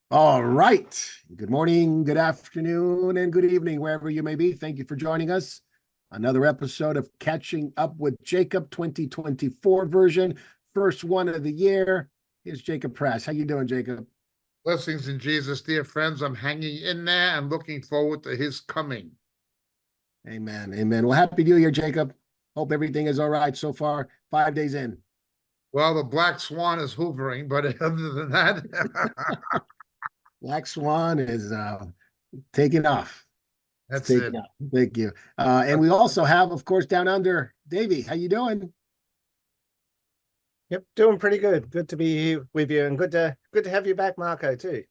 All right. Good morning, good afternoon, and good evening, wherever you may be. Thank you for joining us. Another episode of Catching Up with Jacob 2024 version, first one of the year. Here's Jacob Press. How you doing, Jacob? Blessings in Jesus, dear friends. I'm hanging in there and looking forward to his coming. Amen. Amen. Well, happy New Year, Jacob. Hope everything is all right so far. 5 days in. Well, the black swan is hoovering, but other than that, Black Swan is taking off. It's that's taking it. off. Thank you. And we also have, of course, down under, Davey. How you doing? Yep, doing pretty good. Good to be here with you, and good to have you back, Marco, too.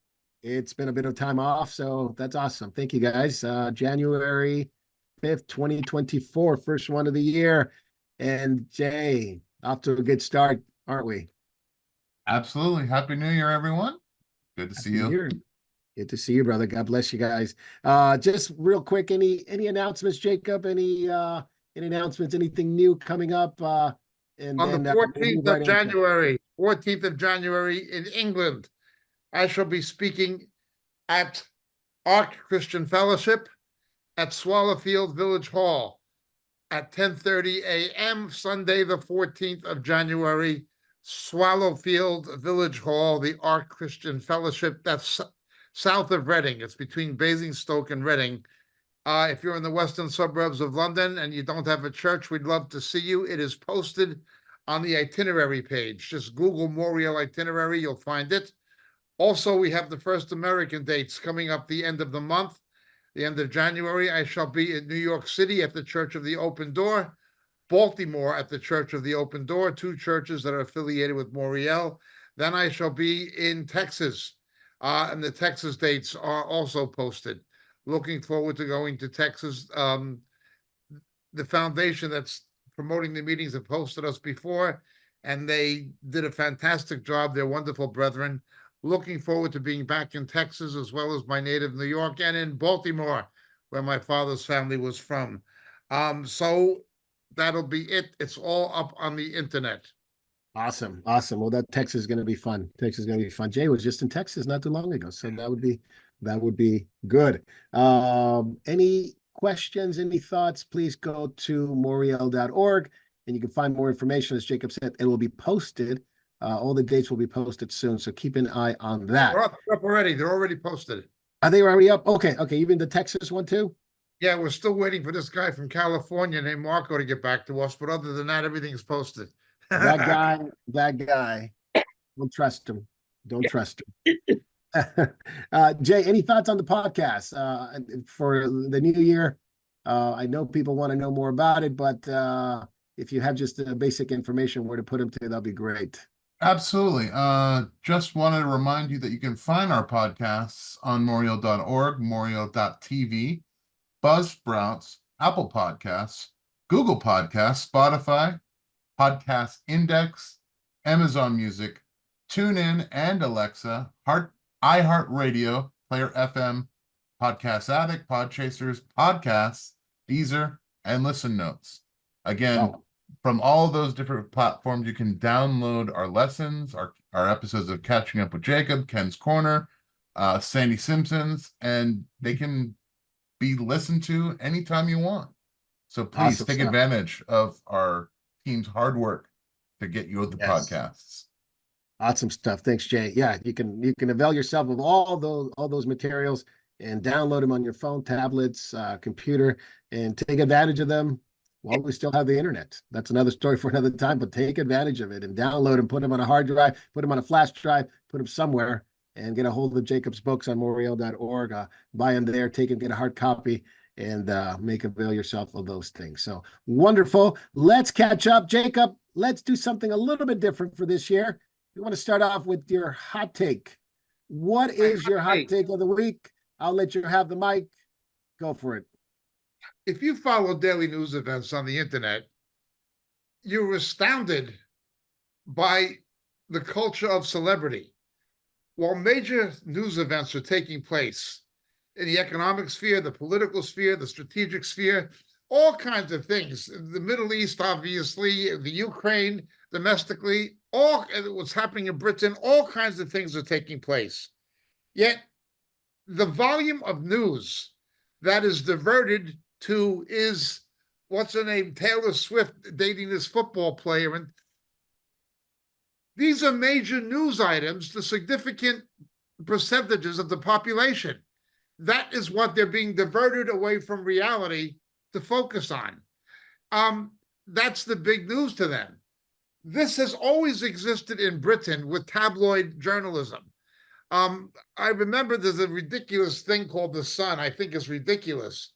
It's been a bit of time off, so that's awesome. Thank you, guys. January 5th, 2024, first one of the year. And Jay, off to a good start, aren't we? Absolutely. Happy New Year, everyone. Good to see Happy New you. Year. Good to see you, brother. God bless you guys. Just real quick, any announcements, Jacob? Any announcements, anything new coming up? And On the then we'll 14th move right of into it. January, 14th of January in England, I shall be speaking at Ark Christian Fellowship at Swallowfield Village Hall at 10:30 a.m. Sunday, the 14th of January, Swallowfield Village Hall, the Ark Christian Fellowship. That's south of Reading. It's between Basingstoke and Reading. If you're in the western suburbs of London and you don't have a church, we'd love to see you. It is posted on the itinerary page. Just Google Moriel itinerary, you'll find it. Also, we have the first American dates coming up the end of the month. The end of January, I shall be in New York City at the Church of the Open Door, Baltimore at the Church of the Open Door, two churches that are affiliated with Moriel. Then I shall be in Texas, and the Texas dates are also posted. Looking forward to going to Texas. The foundation that's promoting the meetings have hosted us before, and they did a fantastic job. They're wonderful brethren. Looking forward to being back in Texas as well as my native New York and in Baltimore, where my father's family was from. So that'll be it. It's all up on the internet. Awesome. Awesome. Well, that Texas is going to be fun. Texas is going to be fun. Jay was just in Texas not too long ago, so that would be good. Any questions, any thoughts, please go to moriel.org and you can find more information. As Jacob said, it will be posted. All the dates will be posted soon, so keep an eye on that. They're up already. They're already posted. Are they already up? Okay, okay. Even the Texas one too? Yeah, we're still waiting for this guy from California named Marco to get back to us, but other than that, everything's posted. That guy, don't trust him. Don't trust him. Jay, any thoughts on the podcast for the new year? I know people want to know more about it, but if you have just basic information where to put them to, that'll be great. Absolutely. Just wanted to remind you that you can find our podcasts on Moriel.org, Moriel.tv, Buzzsprouts, Apple Podcasts, Google Podcasts, Spotify, Podcast Index, Amazon Music, TuneIn and Alexa, iHeartRadio, Player FM, Podcast Addict, Podchasers, Podcasts, Deezer, and Listen Notes. Again, from all of those different platforms, you can download our lessons, our episodes of Catching Up with Jacob, Ken's Corner, Sandy Simpson's, and they can be listened to anytime you want. So please Awesome take stuff. advantage of our team's hard work to get you the Yes. podcasts. Awesome stuff. Thanks, Jay. Yeah, you can avail yourself of all those materials and download them on your phone, tablets, computer, and take advantage of them while we still have the internet. That's another story for another time, but take advantage of it and download them, put them on a hard drive, put them on a flash drive, put them somewhere, and get a hold of Jacob's books on Moriel.org. Buy them there, get a hard copy, and make avail yourself of those things. So wonderful. Let's catch up. Jacob, let's do something a little bit different for this year. We want to start off with your hot take. What is your hot take of the week? I'll let you have the mic. Go for it. If you follow daily news events on the internet, you're astounded by the culture of celebrity. While major news events are taking place in the economic sphere, the political sphere, the strategic sphere, all kinds of things, the Middle East, obviously, the Ukraine, domestically, all what's happening in Britain, all kinds of things are taking place. Yet the volume of news that is diverted to is what's her name, Taylor Swift dating this football player. And these are major news items to significant percentages of the population. That is what they're being diverted away from reality to focus on. That's the big news to them. This has always existed in Britain with tabloid journalism. I remember there's a ridiculous thing called The Sun. I think it's ridiculous.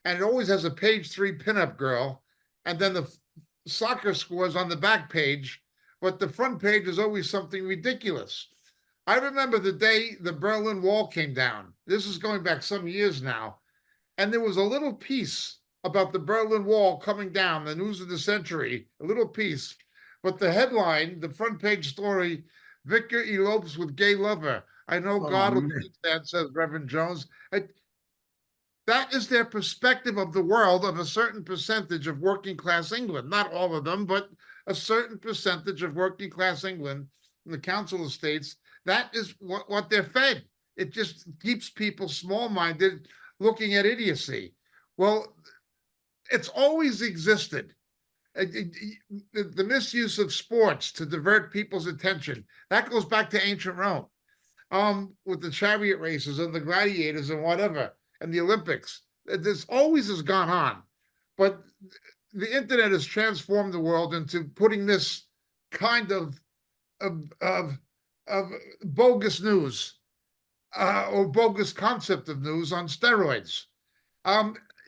And it always has a page 3 pinup girl, and then the soccer scores on the back page, but the front page is always something ridiculous. I remember the day the Berlin Wall came down. This is going back some years now. And there was a little piece about the Berlin Wall coming down, the news of the century, a little piece. But the headline, the front page story, Vicar elopes with gay lover. I know God will keep that, says Reverend Jones. That is their perspective of the world of a certain percentage of working class England. Not all of them, but a certain percentage of working class England in the Council of States. That is what they're fed. It just keeps people small-minded, looking at idiocy. Well, it's always existed. The misuse of sports to divert people's attention, that goes back to ancient Rome, with the chariot races and the gladiators and whatever, and the Olympics. This always has gone on. But the internet has transformed the world into putting this kind of bogus news or bogus concept of news on steroids.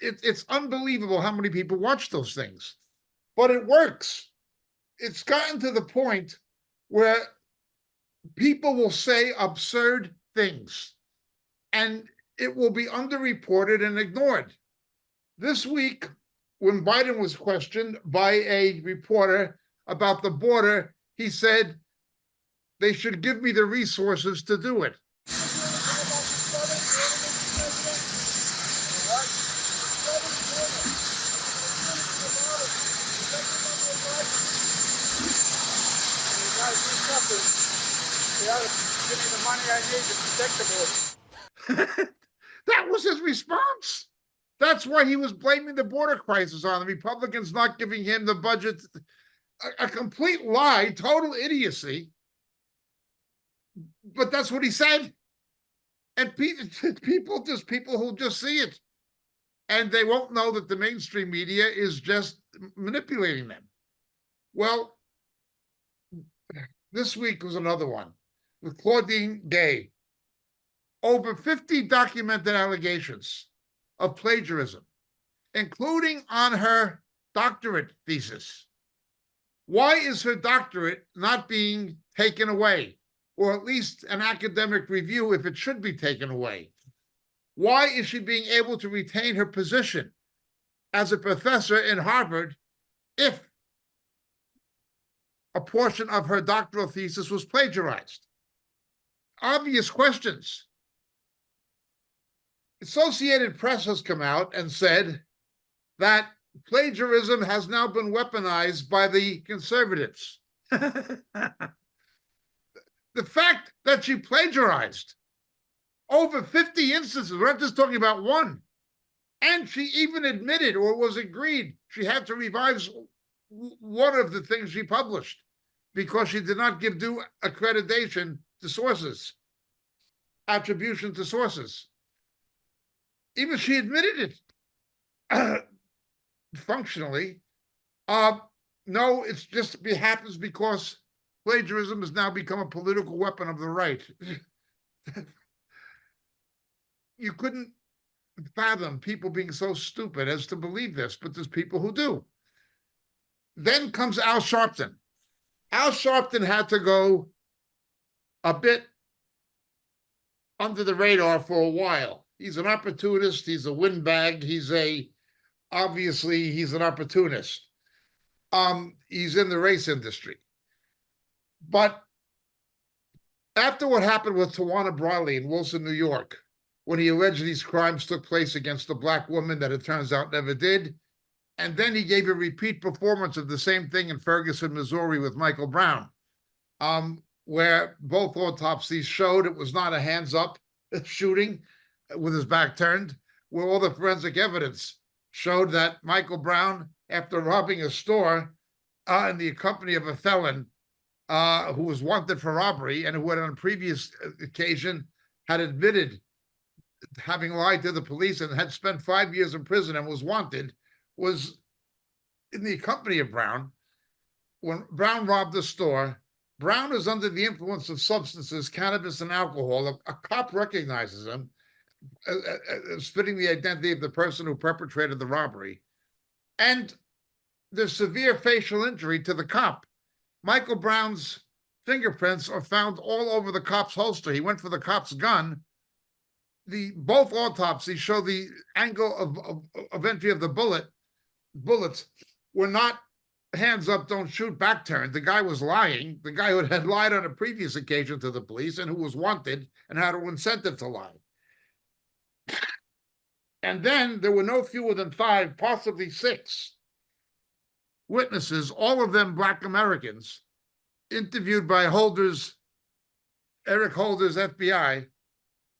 It's unbelievable how many people watch those things, but it works. It's gotten to the point where people will say absurd things and it will be underreported and ignored. This week, when Biden was questioned by a reporter about the border, he said, they should give me the resources to do it. Give me the money I need to protect the border. That was his response. That's why he was blaming the border crisis on the Republicans not giving him the budget. A complete lie, total idiocy. But that's what he said. And people who just see it. And they won't know that the mainstream media is just manipulating them. Well, this week was another one with Claudine Gay. Over 50 documented allegations of plagiarism, including on her doctorate thesis. Why is her doctorate not being taken away, or at least an academic review if it should be taken away? Why is she being able to retain her position as a professor in Harvard if a portion of her doctoral thesis was plagiarized? Obvious questions. Associated Press has come out and said that plagiarism has now been weaponized by the conservatives. The fact that she plagiarized over 50 instances, we're not just talking about one, and she even admitted or was agreed she had to revise one of the things she published because she did not give due accreditation to sources, attribution to sources. Even she admitted it functionally. No, it's just it happens because plagiarism has now become a political weapon of the right. You couldn't fathom people being so stupid as to believe this, but there's people who do. Then comes Al Sharpton. Al Sharpton had to go a bit under the radar for a while. He's an opportunist. He's a windbag. Obviously, he's an opportunist. He's in the race industry. But after what happened with Tawana Brawley in Wilson, New York, when he alleged these crimes took place against a black woman that it turns out never did, and then he gave a repeat performance of the same thing in Ferguson, Missouri with Michael Brown, where both autopsies showed it was not a hands up, shooting with his back turned, where all the forensic evidence showed that Michael Brown, after robbing a store in the company of a felon who was wanted for robbery and who had on a previous occasion had admitted having lied to the police and had spent 5 years in prison and was wanted, was in the company of Brown. When Brown robbed the store, Brown is under the influence of substances, cannabis and alcohol. A cop recognizes him as fitting the identity of the person who perpetrated the robbery. And there's severe facial injury to the cop. Michael Brown's fingerprints are found all over the cop's holster. He went for the cop's gun. Both autopsies show the angle of entry of the bullets were not hands up, don't shoot, back turned. The guy was lying. The guy who had lied on a previous occasion to the police and who was wanted and had an incentive to lie. And then there were no fewer than 5, possibly 6 witnesses, all of them Black Americans, interviewed by Eric Holder's FBI,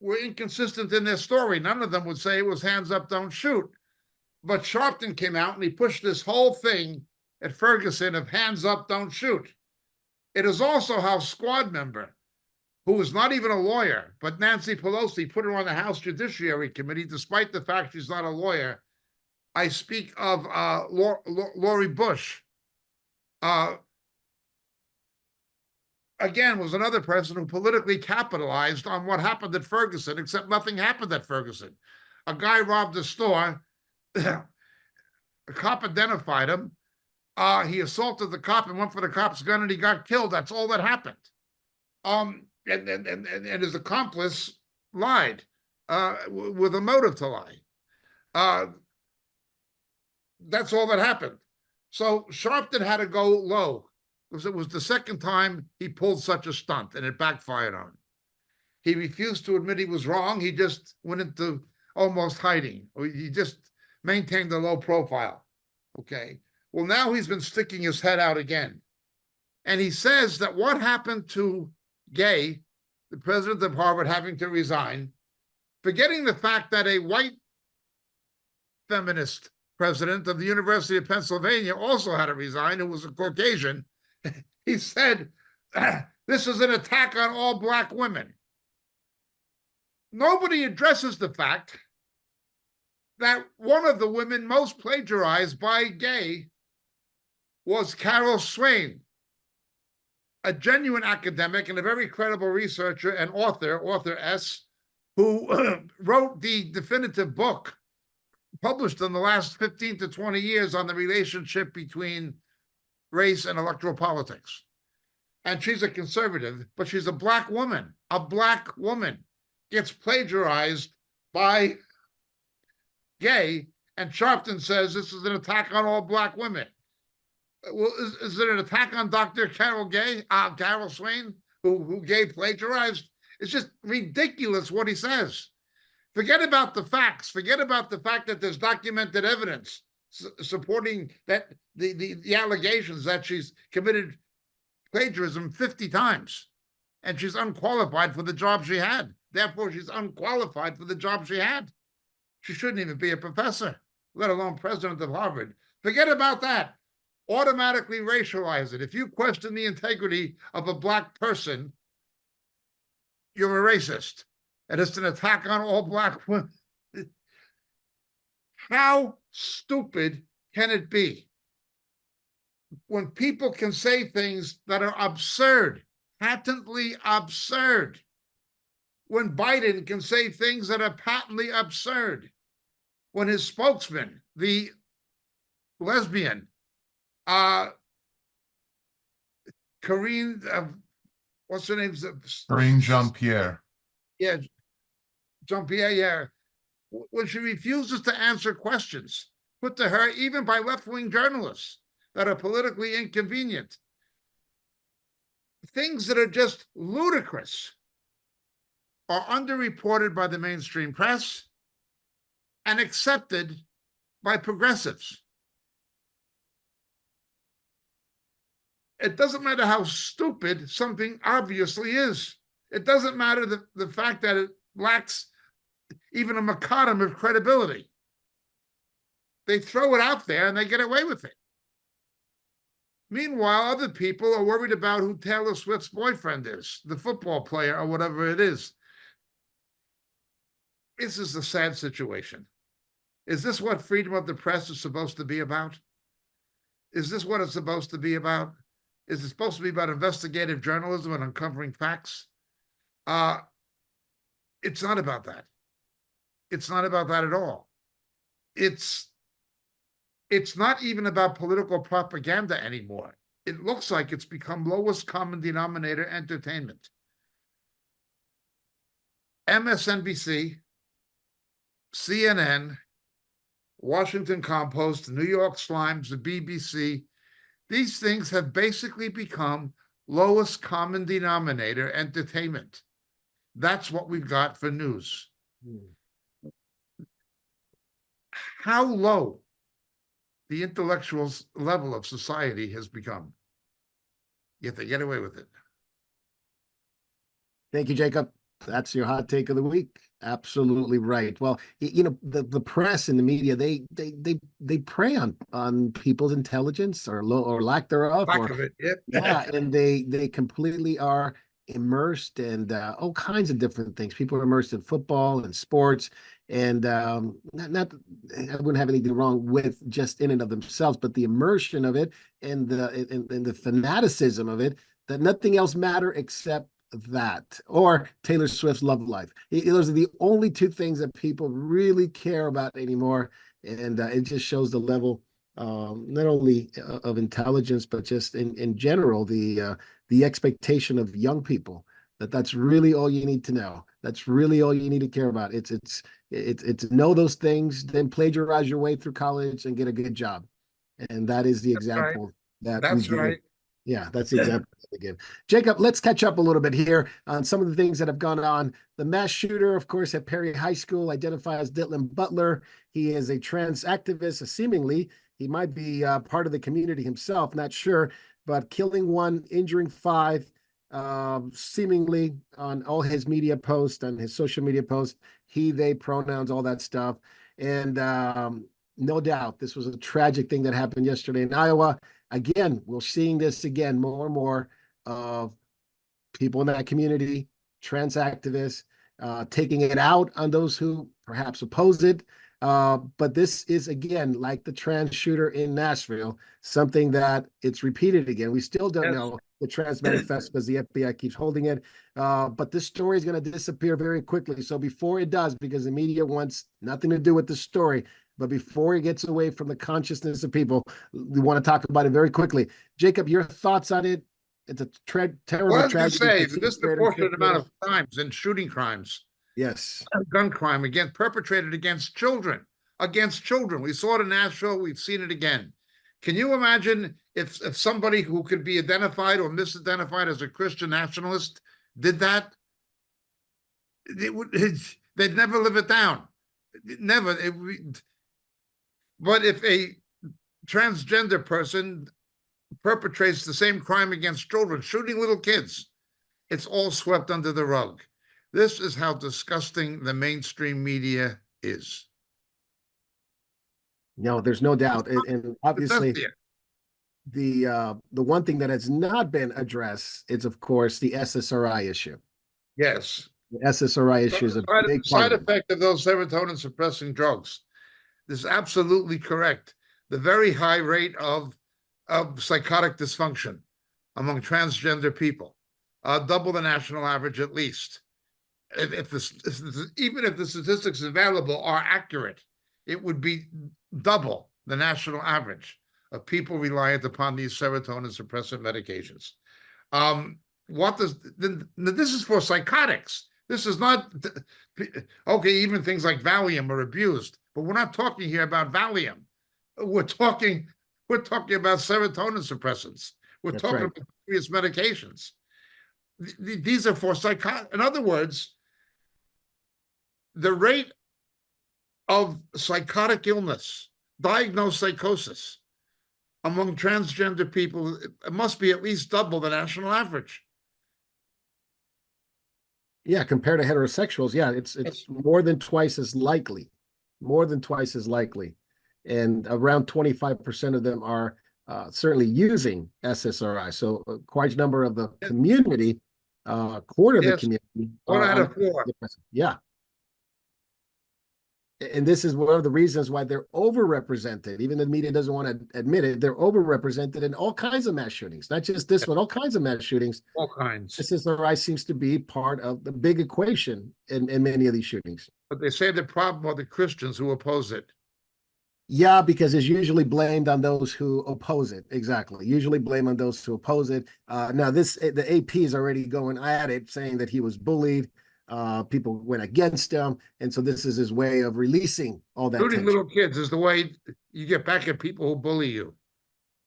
were inconsistent in their story. None of them would say it was hands up, don't shoot. But Sharpton came out and he pushed this whole thing at Ferguson of hands up, don't shoot. It is also how squad member, who was not even a lawyer, but Nancy Pelosi put her on the House Judiciary Committee, despite the fact she's not a lawyer. I speak of Lori Bush. Again, was another person who politically capitalized on what happened at Ferguson, except nothing happened at Ferguson. A guy robbed a store. A cop identified him. He assaulted the cop and went for the cop's gun and he got killed. That's all that happened. And his accomplice lied with a motive to lie. That's all that happened. So Sharpton had to go low because it was the second time he pulled such a stunt and it backfired on him. He refused to admit he was wrong. He just went into almost hiding. He just maintained a low profile. Okay. Well, now he's been sticking his head out again. And he says that what happened to Gay, the president of Harvard, having to resign, forgetting the fact that a white feminist president of the University of Pennsylvania also had to resign, who was a Caucasian. He said, this is an attack on all Black women. Nobody addresses the fact that one of the women most plagiarized by Gay was Carol Swain, a genuine academic and a very credible researcher and author S, who wrote the definitive book published in the last 15 to 20 years on the relationship between race and electoral politics. And she's a conservative, but she's a Black woman. A Black woman gets plagiarized by Gay, and Sharpton says this is an attack on all Black women. Well, is it an attack on Dr. Carol Swain, who Gay plagiarized? It's just ridiculous what he says. Forget about the facts. Forget about the fact that there's documented evidence supporting that the allegations that she's committed plagiarism 50 times, and she's unqualified for the job she had. Therefore, she's unqualified for the job she had. She shouldn't even be a professor, let alone president of Harvard. Forget about that. Automatically racialize it. If you question the integrity of a Black person, you're a racist. And it's an attack on all Black women. How stupid can it be when people can say things that are absurd, patently absurd? When Biden can say things that are patently absurd? When his spokesman, the lesbian, Karine, what's her name? Karine Jean-Pierre. Yeah, Jean-Pierre, yeah. When she refuses to answer questions put to her, even by left-wing journalists that are politically inconvenient, things that are just ludicrous are underreported by the mainstream press and accepted by progressives. It doesn't matter how stupid something obviously is. It doesn't matter the fact that lacks even a macadam of credibility. They throw it out there and they get away with it. Meanwhile, other people are worried about who Taylor Swift's boyfriend is, the football player or whatever it is. This is a sad situation. Is this what freedom of the press is supposed to be about? Is this what it's supposed to be about? Is it supposed to be about investigative journalism and uncovering facts? It's not about that. It's not about that at all. It's not even about political propaganda anymore. It looks like it's become lowest common denominator entertainment. MSNBC, CNN, Washington Compost, New York Slimes, the BBC, these things have basically become lowest common denominator entertainment. That's what we've got for news. How low the intellectual level of society has become, yet they get away with it. Thank you, Jacob. That's your hot take of the week. Absolutely right. Well, you know, the press and the media, they prey on people's intelligence or lack thereof. Lack of it, yep. Yeah, and they completely are immersed in all kinds of different things. People are immersed in football and sports, and not I wouldn't have anything wrong with just in and of themselves, but the immersion of it and the fanaticism of it, that nothing else matter except that, or Taylor Swift's love life. Those are the only two things that people really care about anymore, and it just shows the level not only of intelligence, but just in general, the expectation of young people, that's really all you need to know. That's really all you need to care about. It's know those things, then plagiarize your way through college and get a good job. And that is the example that That's right. Yeah, that's the example again. Jacob, let's catch up a little bit here on some of the things that have gone on. The mass shooter, of course, at Perry High School, identified as Dylan Butler. He is a trans activist, seemingly. He might be part of the community himself, not sure, but killing one, injuring five, seemingly on all his media posts, on his social media posts, he, they pronouns, all that stuff. And no doubt, this was a tragic thing that happened yesterday in Iowa. Again, we're seeing this again, more and more of people in that community, trans activists, taking it out on those who perhaps oppose it. But this is, again, like the trans shooter in Nashville, something that it's repeated again. We still don't know the trans manifesto because the FBI keeps holding it. But this story is going to disappear very quickly. So before it does, because the media wants nothing to do with the story, but before it gets away from the consciousness of people, we want to talk about it very quickly. Jacob, your thoughts on it? It's a terrible What did you tragedy. say? The disproportionate amount of crimes and shooting crimes, Yes. gun crime again, perpetrated against children. Against children. We saw it in Nashville. We've seen it again. Can you imagine if somebody who could be identified or misidentified as a Christian nationalist did that? They'd never live it down. Never. But if a transgender person perpetrates the same crime against children, shooting little kids, it's all swept under the rug. This is how disgusting the mainstream media is. No, there's no doubt. And obviously, the one thing that has not been addressed is, of course, the SSRI issue. Yes. The SSRI issue is a big side part of it. effect of those serotonin suppressing drugs. This is absolutely correct. The very high rate of psychotic dysfunction among transgender people, double the national average at least. Even if the statistics available are accurate, it would be double the national average of people reliant upon these serotonin suppressant medications. This is for psychotics. This is not okay. Even things like Valium are abused, but we're not talking here about Valium. We're talking about serotonin suppressants. We're That's talking right. about serious medications. These are for in other words, the rate of psychotic illness, diagnosed psychosis among transgender people, it must be at least double the national average. Yeah, compared to heterosexuals, yeah, it's more than twice as likely, more than twice as likely, and around 25% of them are certainly using SSRI. So quite a number of the community, quarter of the Yes, community, 1 are out on of 4. antidepressants. Yeah, and this is one of the reasons why they're overrepresented. Even the media doesn't want to admit it. They're overrepresented in all kinds of mass shootings, not just this one, all kinds of mass shootings. All kinds. SSRI seems to be part of the big equation in many of these shootings. But they say the problem are the Christians who oppose it. Yeah, because it's usually blamed on those who oppose it. Exactly. Usually blame on those who oppose it. Now the AP is already going at it, saying that he was bullied. People went against him. And so this is his way of releasing all that Shooting tension. little kids is the way you get back at people who bully you.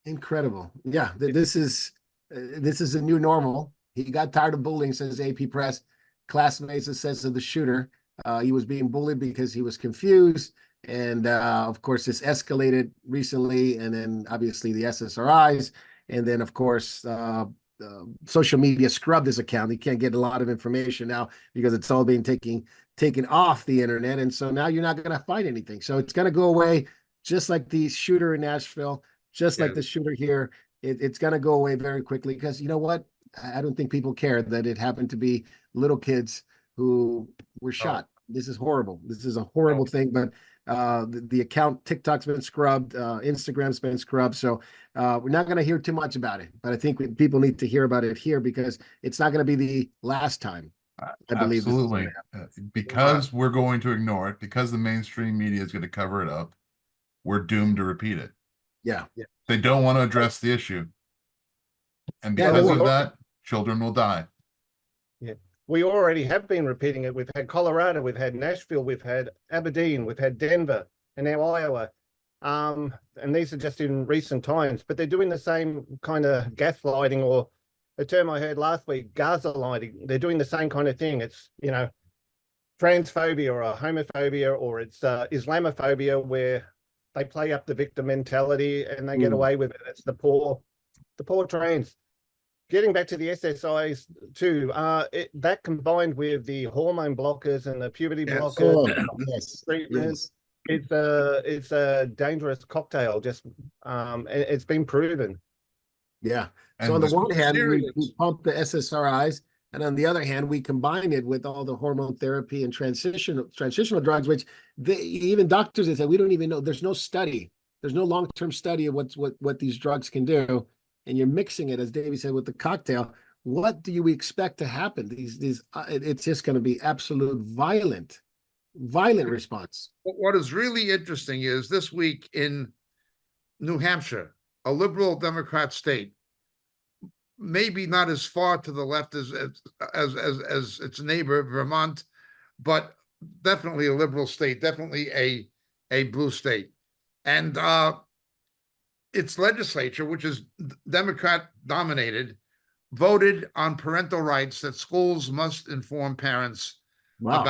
Incredible. Yeah, this is a new normal. He got tired of bullying, says AP Press. Classmates, it says, of the shooter. He was being bullied because he was confused. And of course, this escalated recently. And then obviously the SSRIs. And then, of course, social media scrubbed his account. He can't get a lot of information now because it's all being taken off the internet. And so now you're not going to find anything. So it's going to go away, just like the shooter in Nashville, just like the shooter here. It's going to go away very quickly because you know what? I don't think people care that it happened to be little kids who were shot. This is horrible. This is a horrible thing, but the account TikTok's been scrubbed, Instagram's been scrubbed. So we're not going to hear too much about it, but I think people need to hear about it here because it's not going to be the last time. I believe this is Absolutely. gonna happen. Because we're going to ignore it, because the mainstream media is going to cover it up, we're doomed to repeat it. Yeah. They don't want to address the issue. And Yeah, because they of that, children will die. We already have been repeating it. We've had Colorado, we've had Nashville, we've had Aberdeen, we've had Denver, and now Iowa. And these are just in recent times, but they're doing the same kind of gaslighting, or a term I heard last week, gaslighting. They're doing the same kind of thing. It's, transphobia or homophobia, or it's Islamophobia, where they play up the victim mentality and they get away with it. It's the poor trans. Getting back to the SSIs too, that combined with the hormone blockers and the puberty blockers, treatments, it's a dangerous cocktail. Just it's been proven. Yeah. And So on the this- one hand, we serious. pump the SSRIs, and on the other hand, we combine it with all the hormone therapy and transitional drugs, which even doctors have said we don't even know. There's no study. There's no long-term study of what these drugs can do. And you're mixing it, as Davey said, with the cocktail. What do you expect to happen? It's just going to be absolute violent response. What is really interesting is this week in New Hampshire, a liberal Democrat state, maybe not as far to the left as its neighbor Vermont, but definitely a liberal state, definitely a blue state, and its legislature, which is Democrat dominated, voted on parental rights, that schools must inform parents Wow.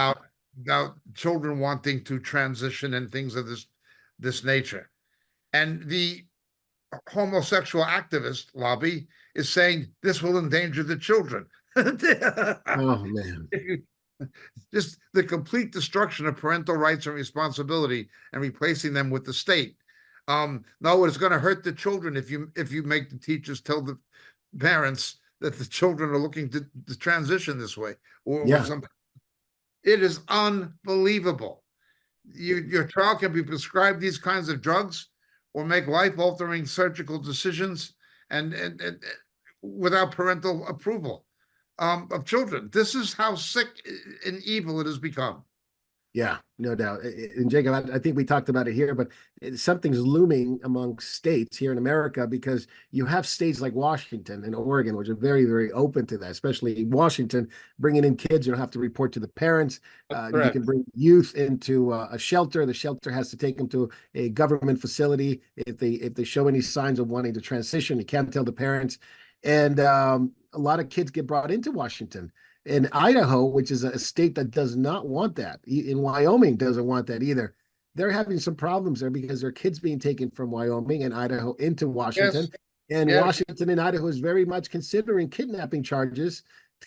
about children wanting to transition and things of this nature. And the homosexual activist lobby is saying this will endanger the children. Oh man. Just the complete destruction of parental rights and responsibility and replacing them with the state. No, it's going to hurt the children if you make the teachers tell the parents that the children are looking to transition this way, or it is unbelievable. Your child can be prescribed these kinds of drugs or make life-altering surgical decisions and without parental approval of children. This is how sick and evil it has become. Yeah, no doubt. And Jacob, I think we talked about it here, but something's looming among states here in America, because you have states like Washington and Oregon, which are very, very open to that, especially Washington, bringing in kids. You don't have to report to the parents. You can bring youth into a shelter. The shelter has to take them to a government facility. If they show any signs of wanting to transition, you can't tell the parents. And a lot of kids get brought into Washington. In Idaho, which is a state that does not want that, in Wyoming doesn't want that either. They're having some problems there because their kids being taken from Wyoming and Idaho into Washington. Yes. And Yes. Washington and Idaho is very much considering kidnapping charges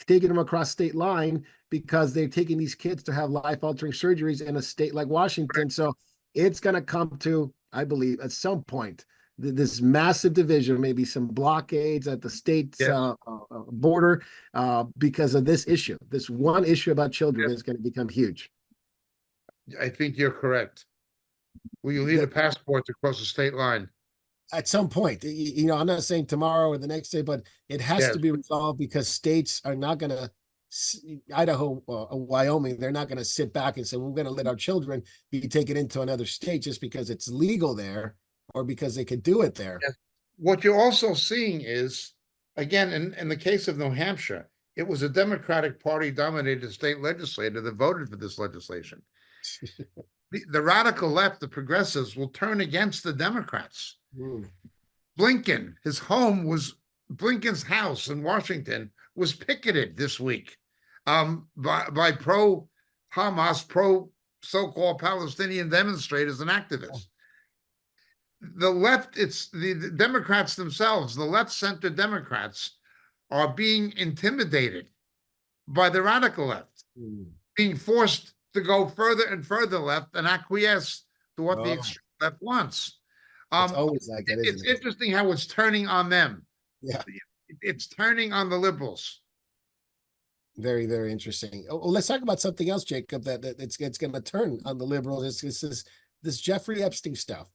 taking them across state line because they're taking these kids to have life-altering surgeries in a state like Washington. So it's going to come to, I believe, at some point, this massive division, maybe some blockades at the state's Yes. border because of this issue. This one issue about children is going to become huge. I think you're correct. Will you need a passport to cross the state line? At some point, I'm not saying tomorrow or the next day, but it has Yes. to be resolved because states are not going to, Idaho or Wyoming, they're not going to sit back and say, we're going to let our children be taken into another state just because it's legal there or because they could do it there. Yes. What you're also seeing is, again, in the case of New Hampshire, it was a Democratic Party dominated state legislature that voted for this legislation. The radical left, the progressives, will turn against the Democrats. Blinken, Blinken's house in Washington was picketed this week by pro-Hamas, pro-so-called Palestinian demonstrators and activists. The left, it's the Democrats themselves, the left-center Democrats are being intimidated by the radical left, being forced to go further and further left and acquiesce to what the extreme left wants. It's always like that, isn't It's it? interesting how it's turning on them. Yeah. It's turning on the liberals. Very, very interesting. Oh, let's talk about something else, Jacob, that it's going to turn on the liberals. This Jeffrey Epstein stuff.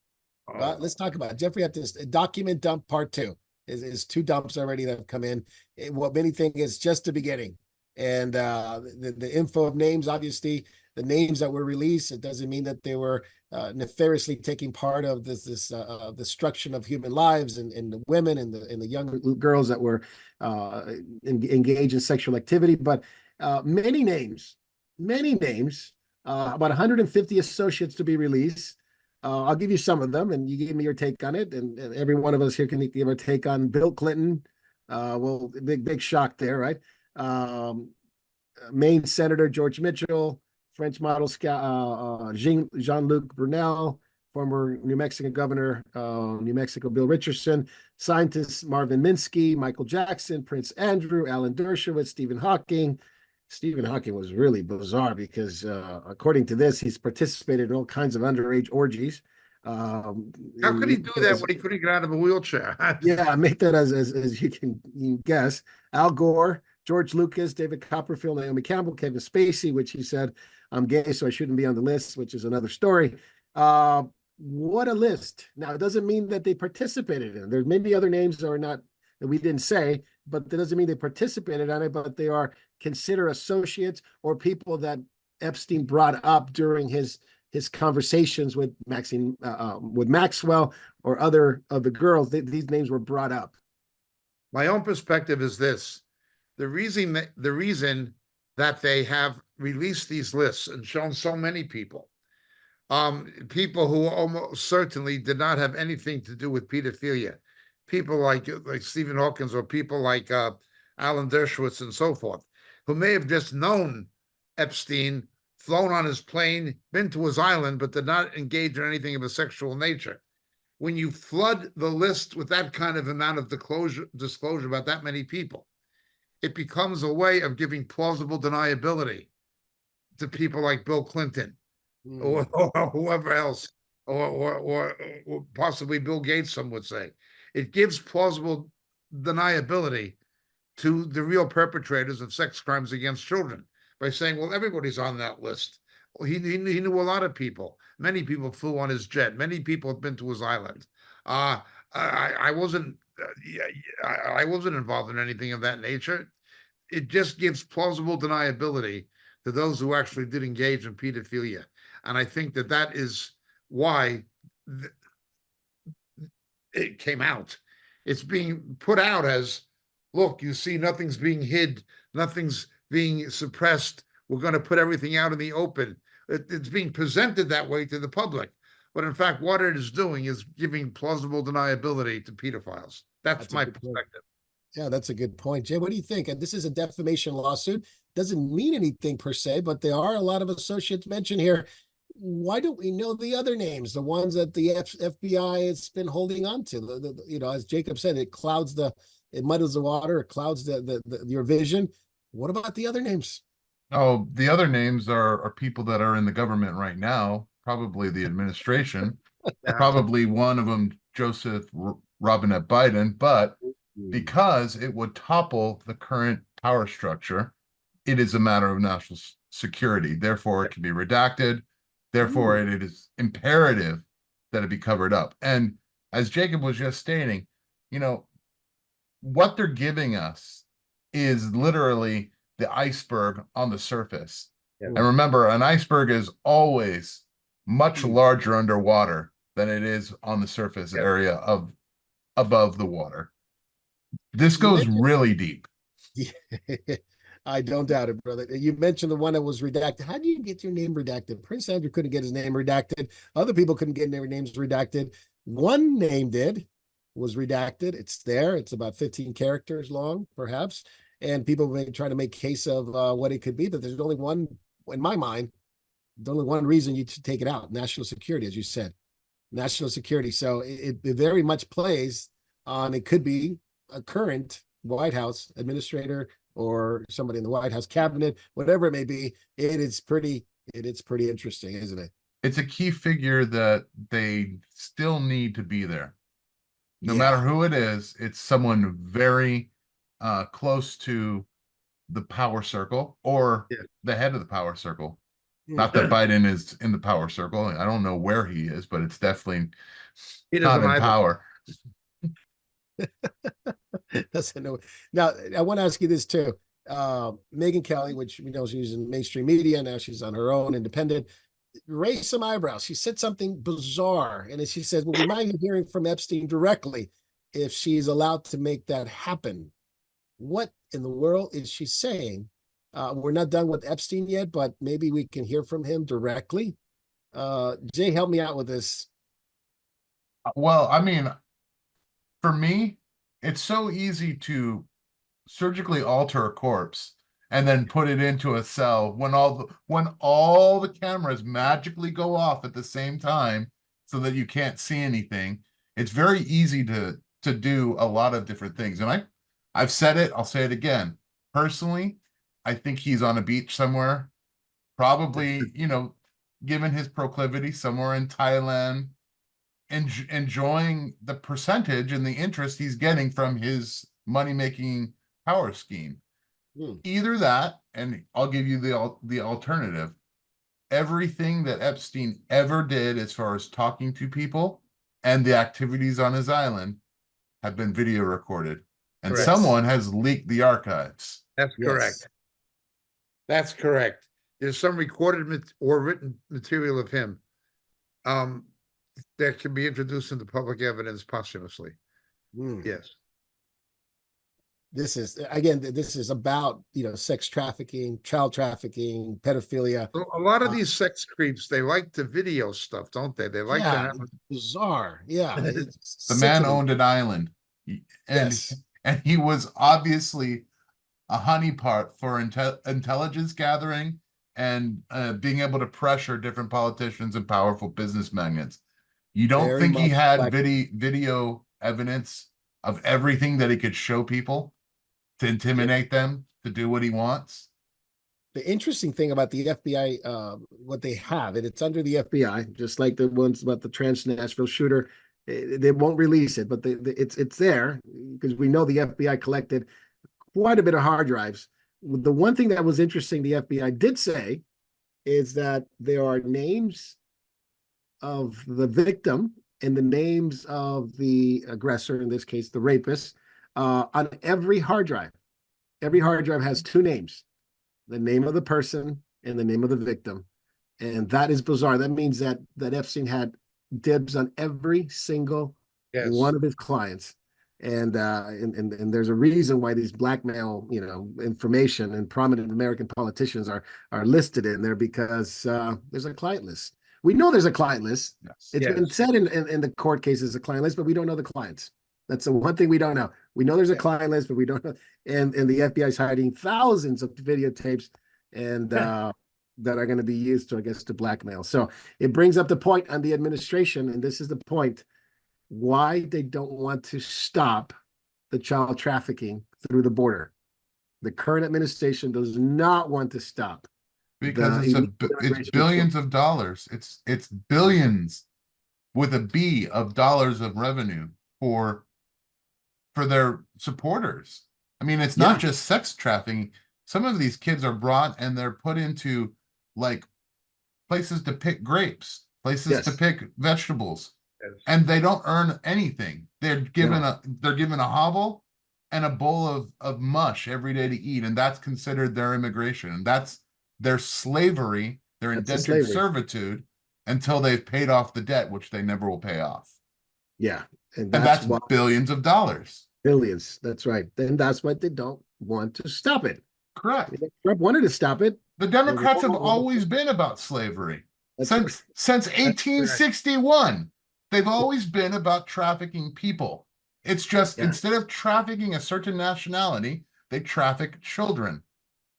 Let's talk about it. Jeffrey Epstein, document dump part 2 is 2 dumps already that have come in. What many think is just the beginning. And the info of names, obviously, the names that were released, it doesn't mean that they were nefariously taking part of this destruction of human lives and the women and the young girls that were engaged in sexual activity. But many names, about 150 associates to be released. I'll give you some of them, and you give me your take on it. And every one of us here can give our take on Bill Clinton. Well, big shock there, right? Maine Senator George Mitchell, French model Jean-Luc Brunel, former New Mexico Governor, New Mexico Bill Richardson, scientists Marvin Minsky, Michael Jackson, Prince Andrew, Alan Dershowitz, Stephen Hawking. Stephen Hawking was really bizarre because, according to this, he's participated in all kinds of underage orgies. How could he do that when he couldn't get out of a wheelchair? Yeah, make that as you can guess. Al Gore, George Lucas, David Copperfield, Naomi Campbell, Kevin Spacey, which he said, I'm gay, so I shouldn't be on the list, which is another story. What a list. Now, it doesn't mean that they participated in it. There's maybe other names that are not, that we didn't say, but that doesn't mean they participated on it, but they are considered associates or people that Epstein brought up during his conversations with Maxwell or other of the girls. These names were brought up. My own perspective is this: the reason that they have released these lists and shown so many people, people who almost certainly did not have anything to do with pedophilia, people like Stephen Hawkins or people like Alan Dershowitz and so forth, who may have just known Epstein, flown on his plane, been to his island, but did not engage in anything of a sexual nature. When you flood the list with that kind of amount of disclosure about that many people, it becomes a way of giving plausible deniability to people like Bill Clinton or whoever else, or possibly Bill Gates, some would say. It gives plausible deniability to the real perpetrators of sex crimes against children by saying, well, everybody's on that list. Well, he knew a lot of people. Many people flew on his jet. Many people have been to his island. I wasn't involved in anything of that nature. It just gives plausible deniability to those who actually did engage in pedophilia. And I think that is why it came out. It's being put out as, look, you see, nothing's being hid, nothing's being suppressed. We're going to put everything out in the open. It's being presented that way to the public. But in fact, what it is doing is giving plausible deniability to pedophiles. That's my perspective. Yeah, that's a good point. Jay, what do you think? And this is a defamation lawsuit. Doesn't mean anything per se, but there are a lot of associates mentioned here. Why don't we know the other names, the ones that the FBI has been holding on to? As Jacob said, it muddles the water, it clouds your vision. What about the other names? Oh, the other names are people that are in the government right now, probably the administration, probably one of them, Joseph Robinette Biden, but because it would topple the current power structure, it is a matter of national security. Therefore, it can be redacted. Therefore, it is imperative that it be covered up. And as Jacob was just stating, you know, what they're giving us is literally the iceberg on the surface. Yeah. And remember, an iceberg is always much Mm. larger underwater than it is on the surface Yeah. area of above the water. This You goes mentioned- really deep. I don't doubt it, brother. You mentioned the one that was redacted. How do you get your name redacted? Prince Andrew couldn't get his name redacted. Other people couldn't get their names redacted. One name was redacted. It's there. It's about 15 characters long, perhaps. And people may try to make case of what it could be, but there's only one, in my mind, the only one reason you should take it out: national security, as you said, national security. So it very much plays on, it could be a current White House administrator or somebody in the White House cabinet, whatever it may be. It's pretty interesting, isn't it? It's a key figure that they still need to be there. No Yeah. matter who it is, it's someone very close to the power circle or Yeah. the head of the power circle. Hmm. Not that Biden is in the power circle. I don't know where he is, but it's definitely He not doesn't in either. power. Doesn't know. Now, I want to ask you this too. Megyn Kelly, which we know she's in mainstream media, now she's on her own, independent, raised some eyebrows. She said something bizarre. And as she says, well, we might be hearing from Epstein directly if she's allowed to make that happen. What in the world is she saying? We're not done with Epstein yet, but maybe we can hear from him directly. Jay, help me out with this. Well, I mean, for me, it's so easy to surgically alter a corpse and then put it into a cell when all the cameras magically go off at the same time so that you can't see anything. It's very easy to do a lot of different things. And I've said it, I'll say it again. Personally, I think he's on a beach somewhere, probably, given his proclivity, somewhere in Thailand, enjoying the percentage and the interest he's getting from his money-making power scheme. Either that, and I'll give you the alternative. Everything that Epstein ever did as far as talking to people and the activities on his island have been video recorded. And Correct. someone has leaked the archives. That's Yes. correct. That's correct. There's some recorded or written material of him that can be introduced into public evidence posthumously. Hmm. Yes. This is about, sex trafficking, child trafficking, pedophilia. A lot of these sex creeps, they like to video stuff, don't they? They like to Yeah, have. it's bizarre. Yeah. It's The man sickening. owned an island, and Yes. and he was obviously a honeypot for intelligence gathering and being able to pressure different politicians and powerful business magnates. You don't Very think he much had like- video evidence of everything that he could show people to intimidate them to do what he wants? The interesting thing about the FBI, what they have, and it's under the FBI, just like the ones about the trans Nashville shooter. They won't release it, but it's there because we know the FBI collected quite a bit of hard drives. The one thing that was interesting, the FBI did say, is that there are names of the victim and the names of the aggressor, in this case, the rapist, on every hard drive. Every hard drive has two names: the name of the person and the name of the victim. And that is bizarre. That means that Epstein had dibs on every single Yes. one of his clients. And there's a reason why these blackmail, information and prominent American politicians are listed in there, because there's a client list. We know there's a client list. Yes. It's been said in the court cases, a client list, but we don't know the clients. That's the one thing we don't know. We know there's a client list, but we don't know. And the FBI is hiding thousands of videotapes and that are going to be used to, I guess, to blackmail. So it brings up the point on the administration, and this is the point, why they don't want to stop the child trafficking through the border. the current administration does not want to stop. Because the it's illegal it's immigration billions of dollars. It's billions with a B of dollars of revenue for their supporters. I mean, it's not Yeah. just sex trafficking. Some of these kids are brought and they're put into like places to pick grapes, places to Yes. pick vegetables, and they don't earn anything. They're given a hovel and a bowl of mush every day to eat, and that's considered their immigration. And that's their slavery, their That's the indentured slavery. servitude until they've paid off the debt, which they never will pay off. Yeah. And And that's that's why billions of dollars. billions. That's right. Then that's why they don't want to stop it. Correct. Trump wanted to stop it. The Democrats have won't. always been about slavery. That's Since 1861, they've always been about trafficking people. It's just Yeah. instead of trafficking a certain nationality, they traffic children.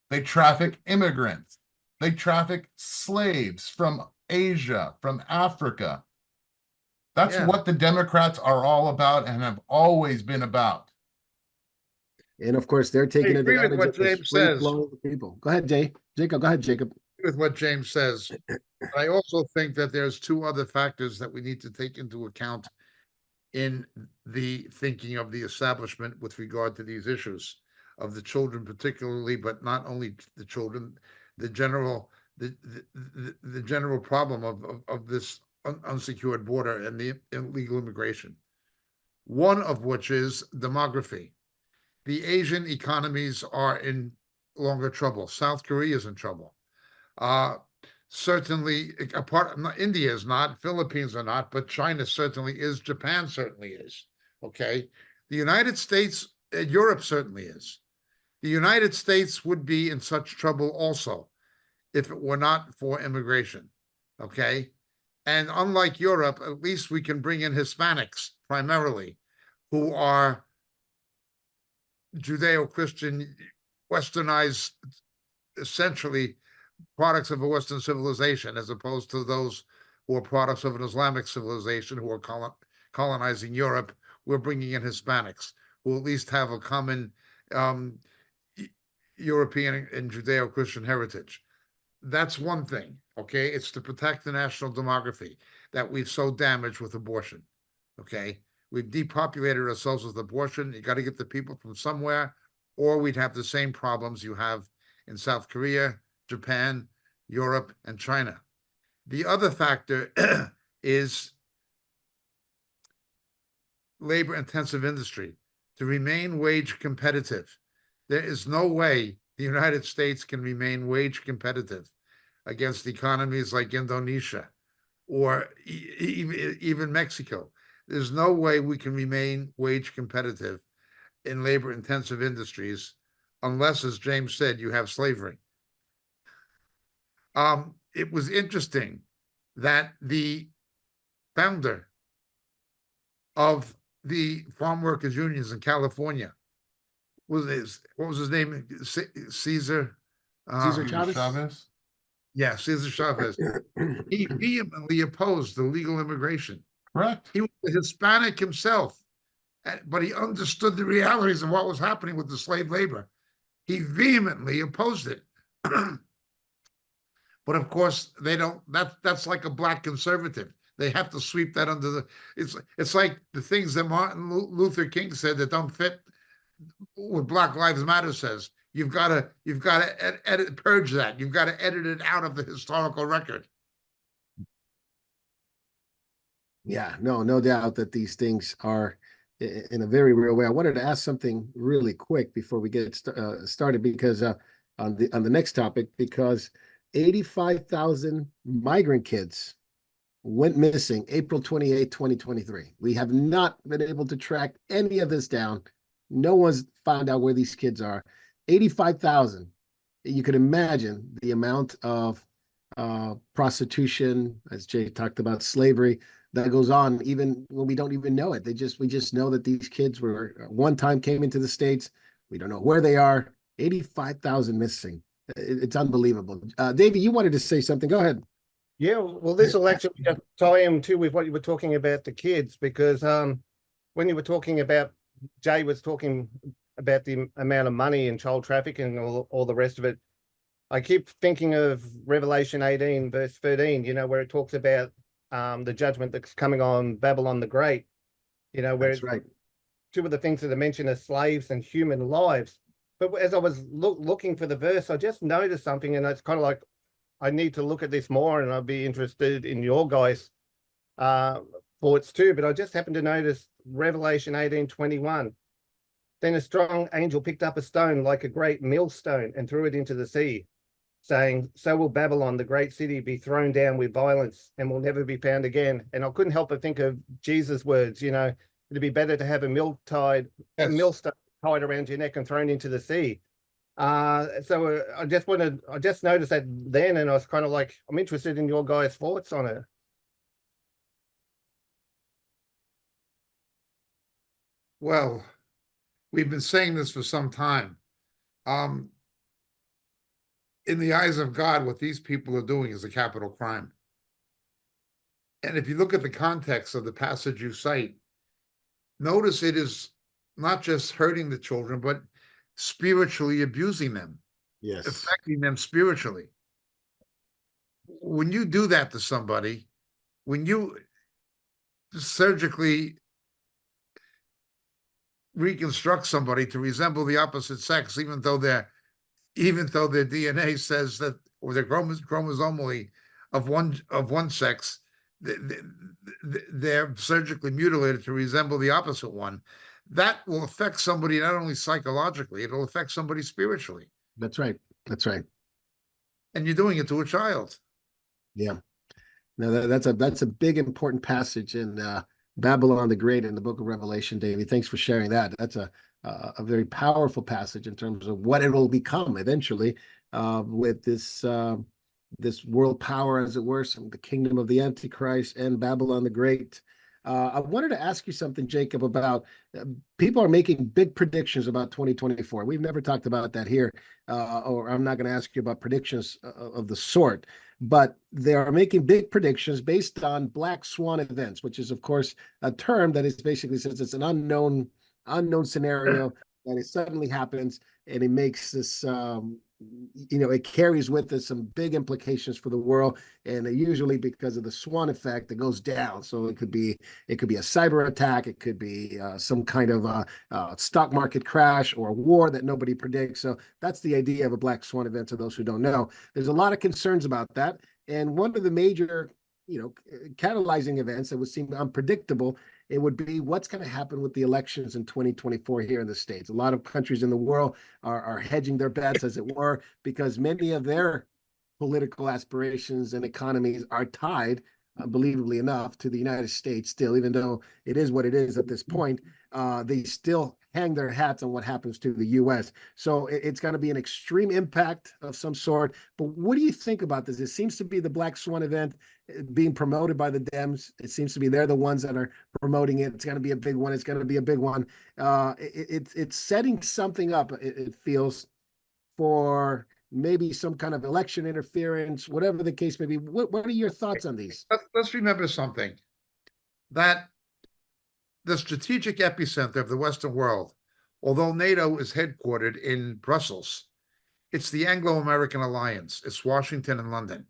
They traffic immigrants. They traffic slaves from Asia, from Africa. That's Yeah. what the Democrats are all about and have always been about. And of course, they're taking agree with advantage what of the James free says. flow of the people. Go ahead, Jay. Jacob, go ahead, Jacob. With what James says. I also think that there's two other factors that we need to take into account in the thinking of the establishment with regard to these issues of the children particularly, but not only the children, the general the general problem of this unsecured border and the illegal immigration. One of which is demography. The Asian economies are in longer trouble. South Korea is in trouble. Certainly, India is not, Philippines are not, but China certainly is, Japan certainly is. Okay. The United States, Europe certainly is. The United States would be in such trouble also if it were not for immigration. Okay. And unlike Europe, at least we can bring in Hispanics primarily, who are Judeo-Christian, westernized, essentially products of a Western civilization, as opposed to those who are products of an Islamic civilization who are colonizing Europe. We're bringing in Hispanics who at least have a common European and Judeo-Christian heritage. That's one thing, okay? It's to protect the national demography that we've so damaged with abortion, okay? We've depopulated ourselves with abortion. You got to get the people from somewhere, or we'd have the same problems you have in South Korea, Japan, Europe, and China. The other factor is labor-intensive industry. To remain wage competitive, there is no way the United States can remain wage competitive against economies like Indonesia or even Mexico. There's no way we can remain wage competitive in labor-intensive industries unless, as James said, you have slavery. It was interesting that the founder of the farm workers unions in California what was his name? Caesar Chavez? Yeah, Cesar Chavez. He vehemently opposed the legal immigration. Correct. He was a Hispanic himself, but he understood the realities of what was happening with the slave labor. He vehemently opposed it. But of course, they don't. That's like a black conservative. They have to sweep that under the. It's like the things that Martin Luther King said that don't fit what Black Lives Matter says. You've got to purge that. You've got to edit it out of the historical record. Yeah, no doubt that these things are in a very real way. I wanted to ask something really quick before we get started, because on the next topic, because 85,000 migrant kids went missing April 28, 2023. We have not been able to track any of this down. No one's found out where these kids are. 85,000. You could imagine the amount of prostitution, as Jay talked about, slavery that goes on even when we don't even know it. We just know that these kids were one time came into the States. We don't know where they are. 85,000 missing. It's unbelievable. Davey, you wanted to say something. Go ahead. Yeah, well, this will actually just tie in too with what you were talking about the kids, because when you were talking about, Jay was talking about the amount of money in child trafficking and all the rest of it, I keep thinking of Revelation 18, verse 13, you know, where it talks about the judgment that's coming on Babylon the Great, you know, where That's right. two of the things that are mentioned are slaves and human lives. But as I was looking for the verse, I just noticed something, and it's kind of like, I need to look at this more, and I'd be interested in your guys' thoughts too. But I just happened to notice Revelation 18:21. Then a strong angel picked up a stone like a great millstone and threw it into the sea, saying, "So will Babylon, the great city, be thrown down with violence and will never be found again." And I couldn't help but think of Jesus' words, you know, it'd be better to have a millstone tied around your neck and thrown into the sea. So I just noticed that then, and I was kind of like, I'm interested in your guys' thoughts on it. Well, we've been saying this for some time. In the eyes of God, what these people are doing is a capital crime. And if you look at the context of the passage you cite, notice it is not just hurting the children, but spiritually abusing them, Yes. affecting them spiritually. When you do that to somebody, when you surgically reconstruct somebody to resemble the opposite sex, even though their DNA says that, or they're chromosomally of one sex, they're surgically mutilated to resemble the opposite one. That will affect somebody not only psychologically, it'll affect somebody spiritually. That's right. That's right. And you're doing it to a child. Yeah. No, that's a big important passage in Babylon the Great in the book of Revelation, Davey. Thanks for sharing that. That's a very powerful passage in terms of what it will become eventually with this world power, as it were, the kingdom of the Antichrist and Babylon the Great. I wanted to ask you something, Jacob, about people are making big predictions about 2024. We've never talked about that here, or I'm not going to ask you about predictions of the sort, but they are making big predictions based on black swan events, which is, of course, a term that is basically says it's an unknown scenario that it suddenly happens, and it makes this it carries with it some big implications for the world, and usually because of the swan effect, it goes down. So it could be a cyber attack, it could be some kind of stock market crash or a war that nobody predicts. So that's the idea of a black swan event. To those who don't know, there's a lot of concerns about that, and one of the major catalyzing events that would seem unpredictable, it would be what's going to happen with the elections in 2024 here in the States. A lot of countries in the world are hedging their bets, as it were, because many of their political aspirations and economies are tied, unbelievably enough, to the United States still, even though it is what it is at this point. They still hang their hats on what happens to the U.S. So it's going to be an extreme impact of some sort. But what do you think about this? It seems to be the Black Swan event being promoted by the Dems. It seems to be they're the ones that are promoting it. It's going to be a big one. It's going to be a big one. It's setting something up, it feels, for maybe some kind of election interference, whatever the case may be. What are your thoughts on these? Let's remember something, that the strategic epicenter of the Western world, although NATO is headquartered in Brussels, it's the Anglo-American Alliance. It's Washington and London.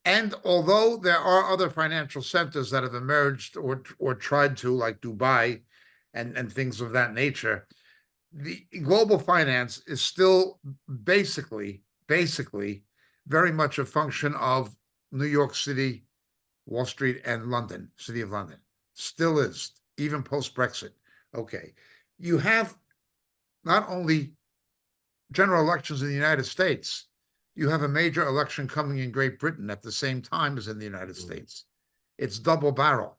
And although there are other financial centers that have emerged or tried to, like Dubai and things of that nature, the global finance is still basically very much a function of New York City, Wall Street, and London, City of London. Still is, even post-Brexit. Okay. You have not only general elections in the United States, you have a major election coming in Great Britain at the same time as in the United States. It's double barrel.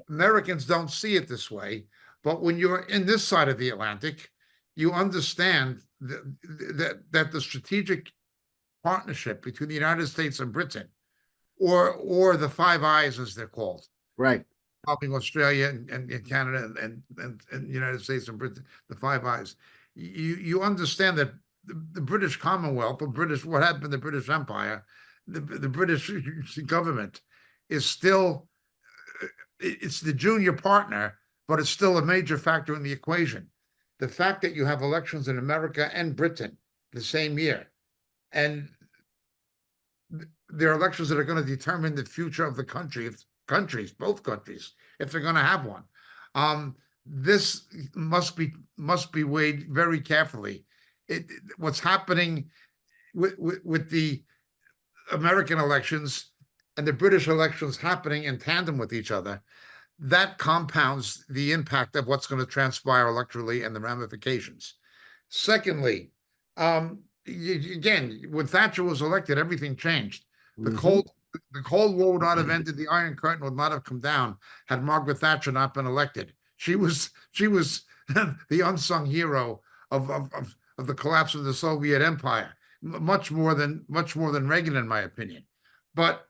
Americans don't see it this way, but when you're in this side of the Atlantic, you understand that the strategic partnership between the United States and Britain, or the Five Eyes, as they're called, Right, helping Australia and Canada and United States and Britain, the Five Eyes. You understand that the British Commonwealth, what happened to the British Empire, the British government is still, it's the junior partner, but it's still a major factor in the equation. the fact that you have elections in America and Britain the same year, and there are elections that are going to determine the future of the country, both countries, if they're going to have one. This must be weighed very carefully. What's happening with the American elections and the British elections happening in tandem with each other, that compounds the impact of what's going to transpire electorally and the ramifications. Secondly, again, when Thatcher was elected, everything changed. The Cold War would not have ended. The Iron Curtain would not have come down had Margaret Thatcher not been elected. She was the unsung hero of the collapse of the Soviet Empire, much more than Reagan, in my opinion. But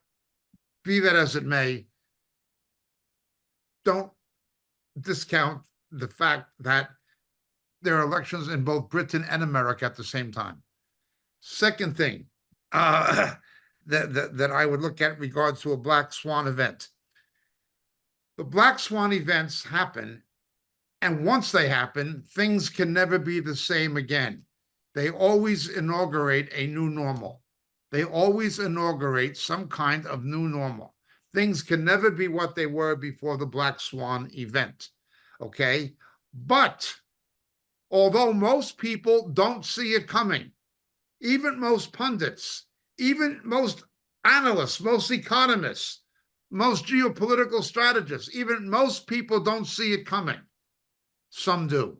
be that as it may, don't discount the fact that there are elections in both Britain and America at the same time. Second thing that I would look at in regards to a Black Swan event. The Black Swan events happen, and once they happen, things can never be the same again. They always inaugurate a new normal. They always inaugurate some kind of new normal. Things can never be what they were before the Black Swan event, okay? But although most people don't see it coming, even most pundits, even most analysts, most economists, most geopolitical strategists, even most people don't see it coming. Some do.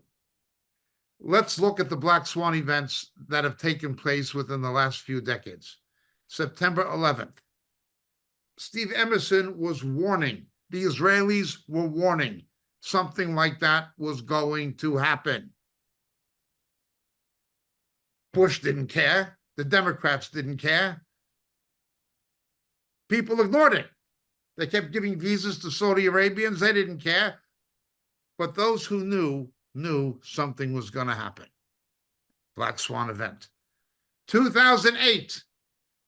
Let's look at the Black Swan events that have taken place within the last few decades. September 11th. Steve Emerson was warning. The Israelis were warning something like that was going to happen. Bush didn't care. The Democrats didn't care. People ignored it. They kept giving visas to Saudi Arabians. They didn't care. But those who knew something was going to happen. Black Swan event. 2008,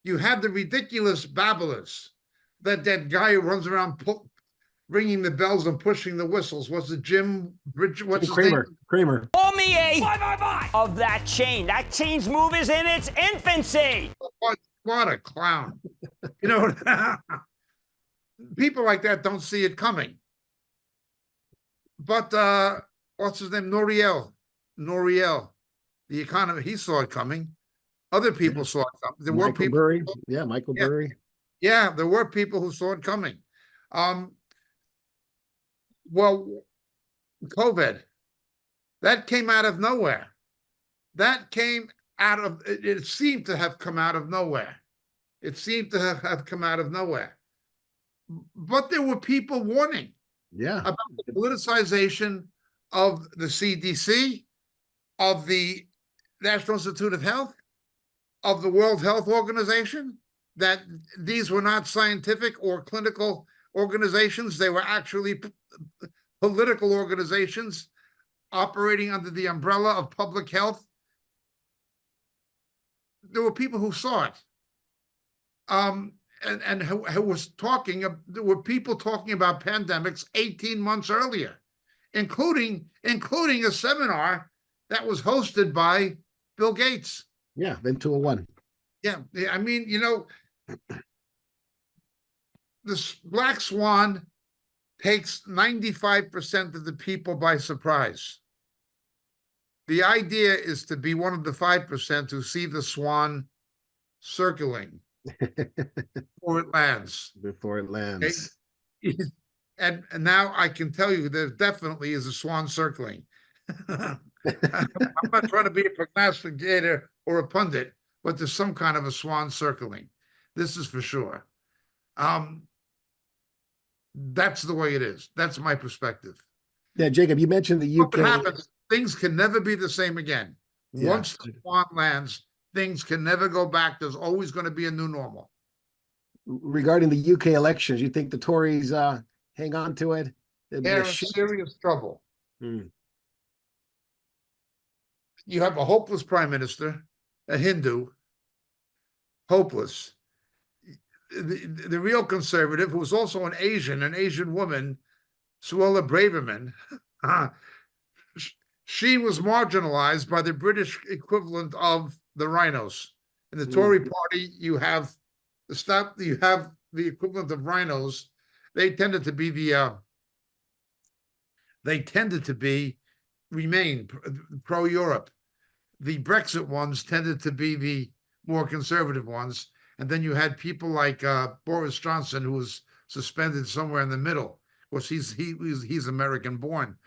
you had the ridiculous babblers. That guy who runs around ringing the bells and pushing the whistles. Was it Jim Bridge? What's his name? Kramer. Call me a of that chain. That chain's move is in its infancy. What a clown. You know, people like that don't see it coming. But what's his name? Noriel, the economist, he saw it coming. Other people saw it coming. There were people. Burry. Yeah, Michael Burry. Yeah, there were people who saw it coming. Well, COVID, that came out of nowhere. It seemed to have come out of nowhere. It seemed to have come out of nowhere. But there were people warning about the politicization of the CDC, of the National Institute of Health, of the World Health Organization, that these were not scientific or clinical organizations. They were actually political organizations operating under the umbrella of public health. There were people who saw it. And who was talking, there were people talking about pandemics 18 months earlier, including a seminar that was hosted by Bill Gates. Yeah, then 201. Yeah, I mean, you know, this Black Swan takes 95% of the people by surprise. The idea is to be one of the 5% who see the swan circling before it lands. Before it lands. Okay? And now I can tell you there definitely is a swan circling. I'm not trying to be a prognosticator or a pundit, but there's some kind of a swan circling. This is for sure. That's the way it is. That's my perspective. Yeah, Jacob, you mentioned the What UK. happens, things can never be the same again. Yeah. Once the swan lands, things can never go back. There's always going to be a new normal. Regarding the UK elections, you think the Tories hang on to it? There'd be a They're in shift? serious trouble. Hmm. You have a hopeless prime minister, a Hindu, hopeless. The real conservative, who was also an Asian woman, Suella Braverman, she was marginalized by the British equivalent of the rhinos. In the Tory party, you have the equivalent of rhinos. They tended to be remain pro-Europe. The Brexit ones tended to be the more conservative ones. And then you had people like Boris Johnson, who was suspended somewhere in the middle. Of course, he's American born.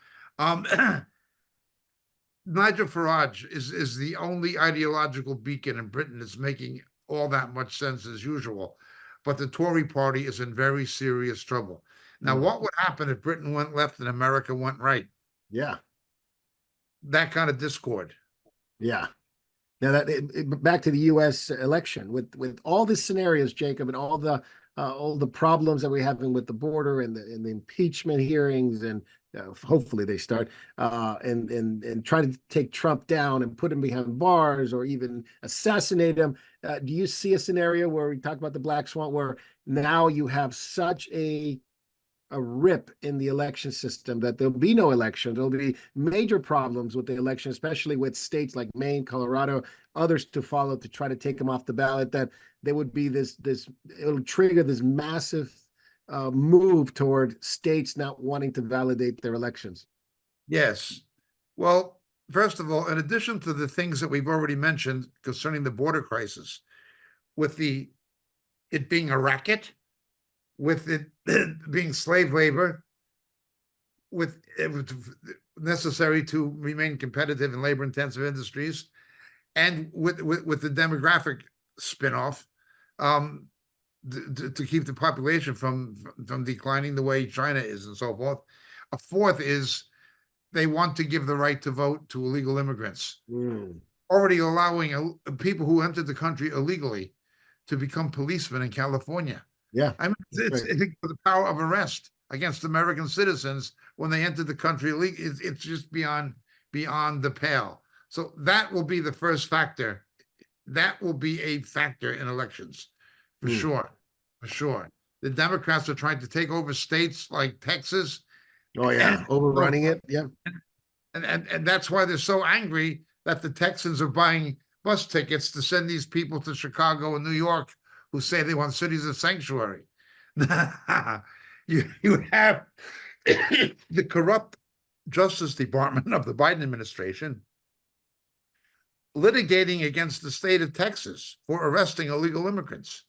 Nigel Farage is the only ideological beacon in Britain that's making all that much sense as usual. But the Tory party is in very serious trouble. Now, what would happen if Britain went left and America went right? Yeah. That kind of discord. Yeah. Now back to the U.S. election with all the scenarios, Jacob, and all the problems that we're having with the border and the impeachment hearings, and hopefully they start and try to take Trump down and put him behind bars or even assassinate him. Do you see a scenario where we talk about the Black Swan, where now you have such a rip in the election system that there'll be no election? There'll be major problems with the election, especially with states like Maine, Colorado, others to follow to try to take them off the ballot, that there would be it'll trigger this massive move toward states not wanting to validate their elections. Yes. Well, first of all, in addition to the things that we've already mentioned concerning the border crisis, with it being a racket, with it being slave labor, with it necessary to remain competitive in labor-intensive industries, and with the demographic spinoff, to keep the population from declining the way China is and so forth. A fourth is they want to give the right to vote to illegal immigrants, already allowing people who entered the country illegally to become policemen in California. Yeah. I mean, it's the power of arrest against American citizens when they entered the country illegally. It's just beyond the pale. So that will be the first factor. That will be a factor in elections, for sure. For sure. The Democrats are trying to take over states like Texas. Oh yeah, overrunning it. Yeah. And that's why they're so angry that the Texans are buying bus tickets to send these people to Chicago and New York who say they want cities of sanctuary. You have the corrupt Justice Department of the Biden administration litigating against the state of Texas for arresting illegal immigrants.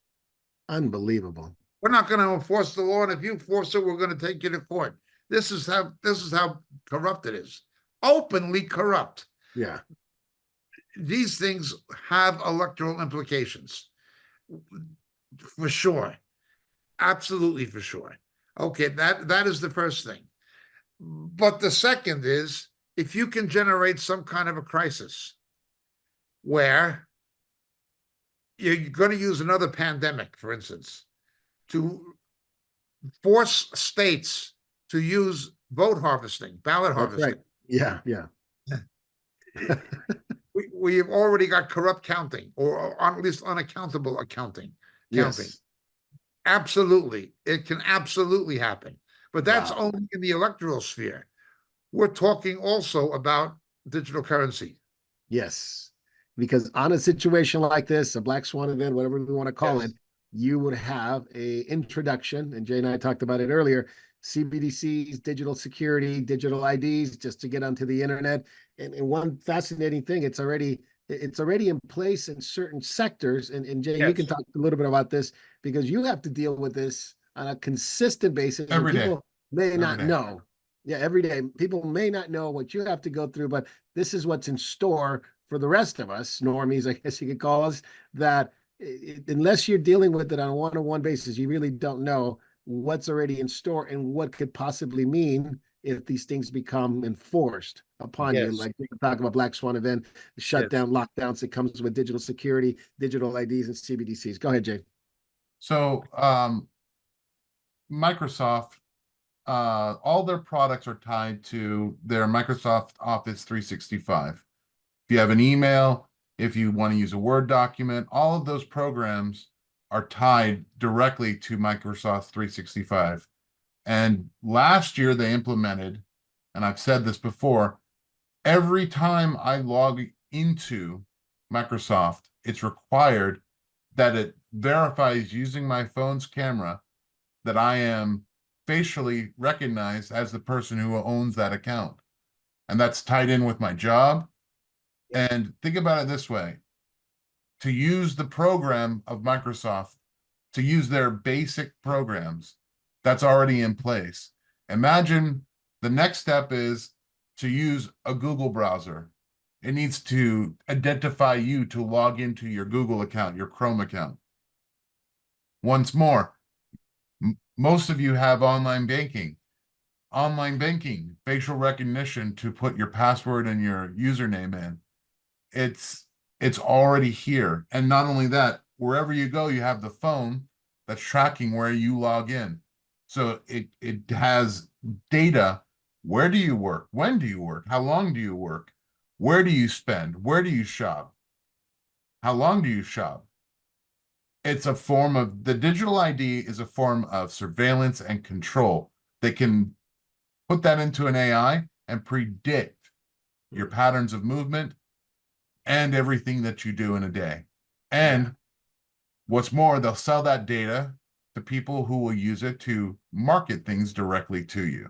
Unbelievable. We're not going to enforce the law, and if you force it, we're going to take you to court. This is how corrupt it is. Openly corrupt. Yeah. These things have electoral implications. For sure. Absolutely for sure. Okay, that is the first thing. But the second is, if you can generate some kind of a crisis where you're going to use another pandemic, for instance, to force states to use vote harvesting, ballot harvesting. Right. Yeah, yeah. We've already got corrupt counting, or at least unaccountable counting. Yes. Absolutely. It can absolutely happen. But that's only in the electoral sphere. We're talking also about digital currency. Yes. Because on a situation like this, a Black Swan event, whatever we want to call it, you would have a introduction, and Jay and I talked about it earlier, CBDCs, digital security, digital IDs, just to get onto the internet. And one fascinating thing, it's already in place in certain sectors. And Jay, you can talk a little bit about this, because you have to deal with this on a consistent basis. Every day. People may not day. know. Yeah, every day. People may not know what you have to go through, but this is what's in store for the rest of us, normies, I guess you could call us, that unless you're dealing with it on a one-on-one basis, you really don't know what's already in store and what could possibly mean if these things become enforced upon you. Like we talk about Black Swan event, the shutdown, lockdowns, it comes with digital security, digital IDs, and CBDCs. Go ahead, Jay. So Microsoft, all their products are tied to their Microsoft Office 365. If you have an email, if you want to use a Word document, all of those programs are tied directly to Microsoft 365. And last year they implemented, and I've said this before, every time I log into Microsoft, it's required that it verifies using my phone's camera that I am facially recognized as the person who owns that account. And that's tied in with my job. And think about it this way. To use the program of Microsoft, to use their basic programs, that's already in place. Imagine the next step is to use a Google browser. It needs to identify you to log into your Google account, your Chrome account. Once more, most of you have online banking. Online banking, facial recognition to put your password and your username in. It's already here. And not only that, wherever you go, you have the phone that's tracking where you log in. So it has data. Where do you work? When do you work? How long do you work? Where do you spend? Where do you shop? How long do you shop? It's a form of, the digital ID is a form of surveillance and control that can put that into an AI and predict your patterns of movement and everything that you do in a day. And what's more, they'll sell that data to people who will use it to market things directly to you.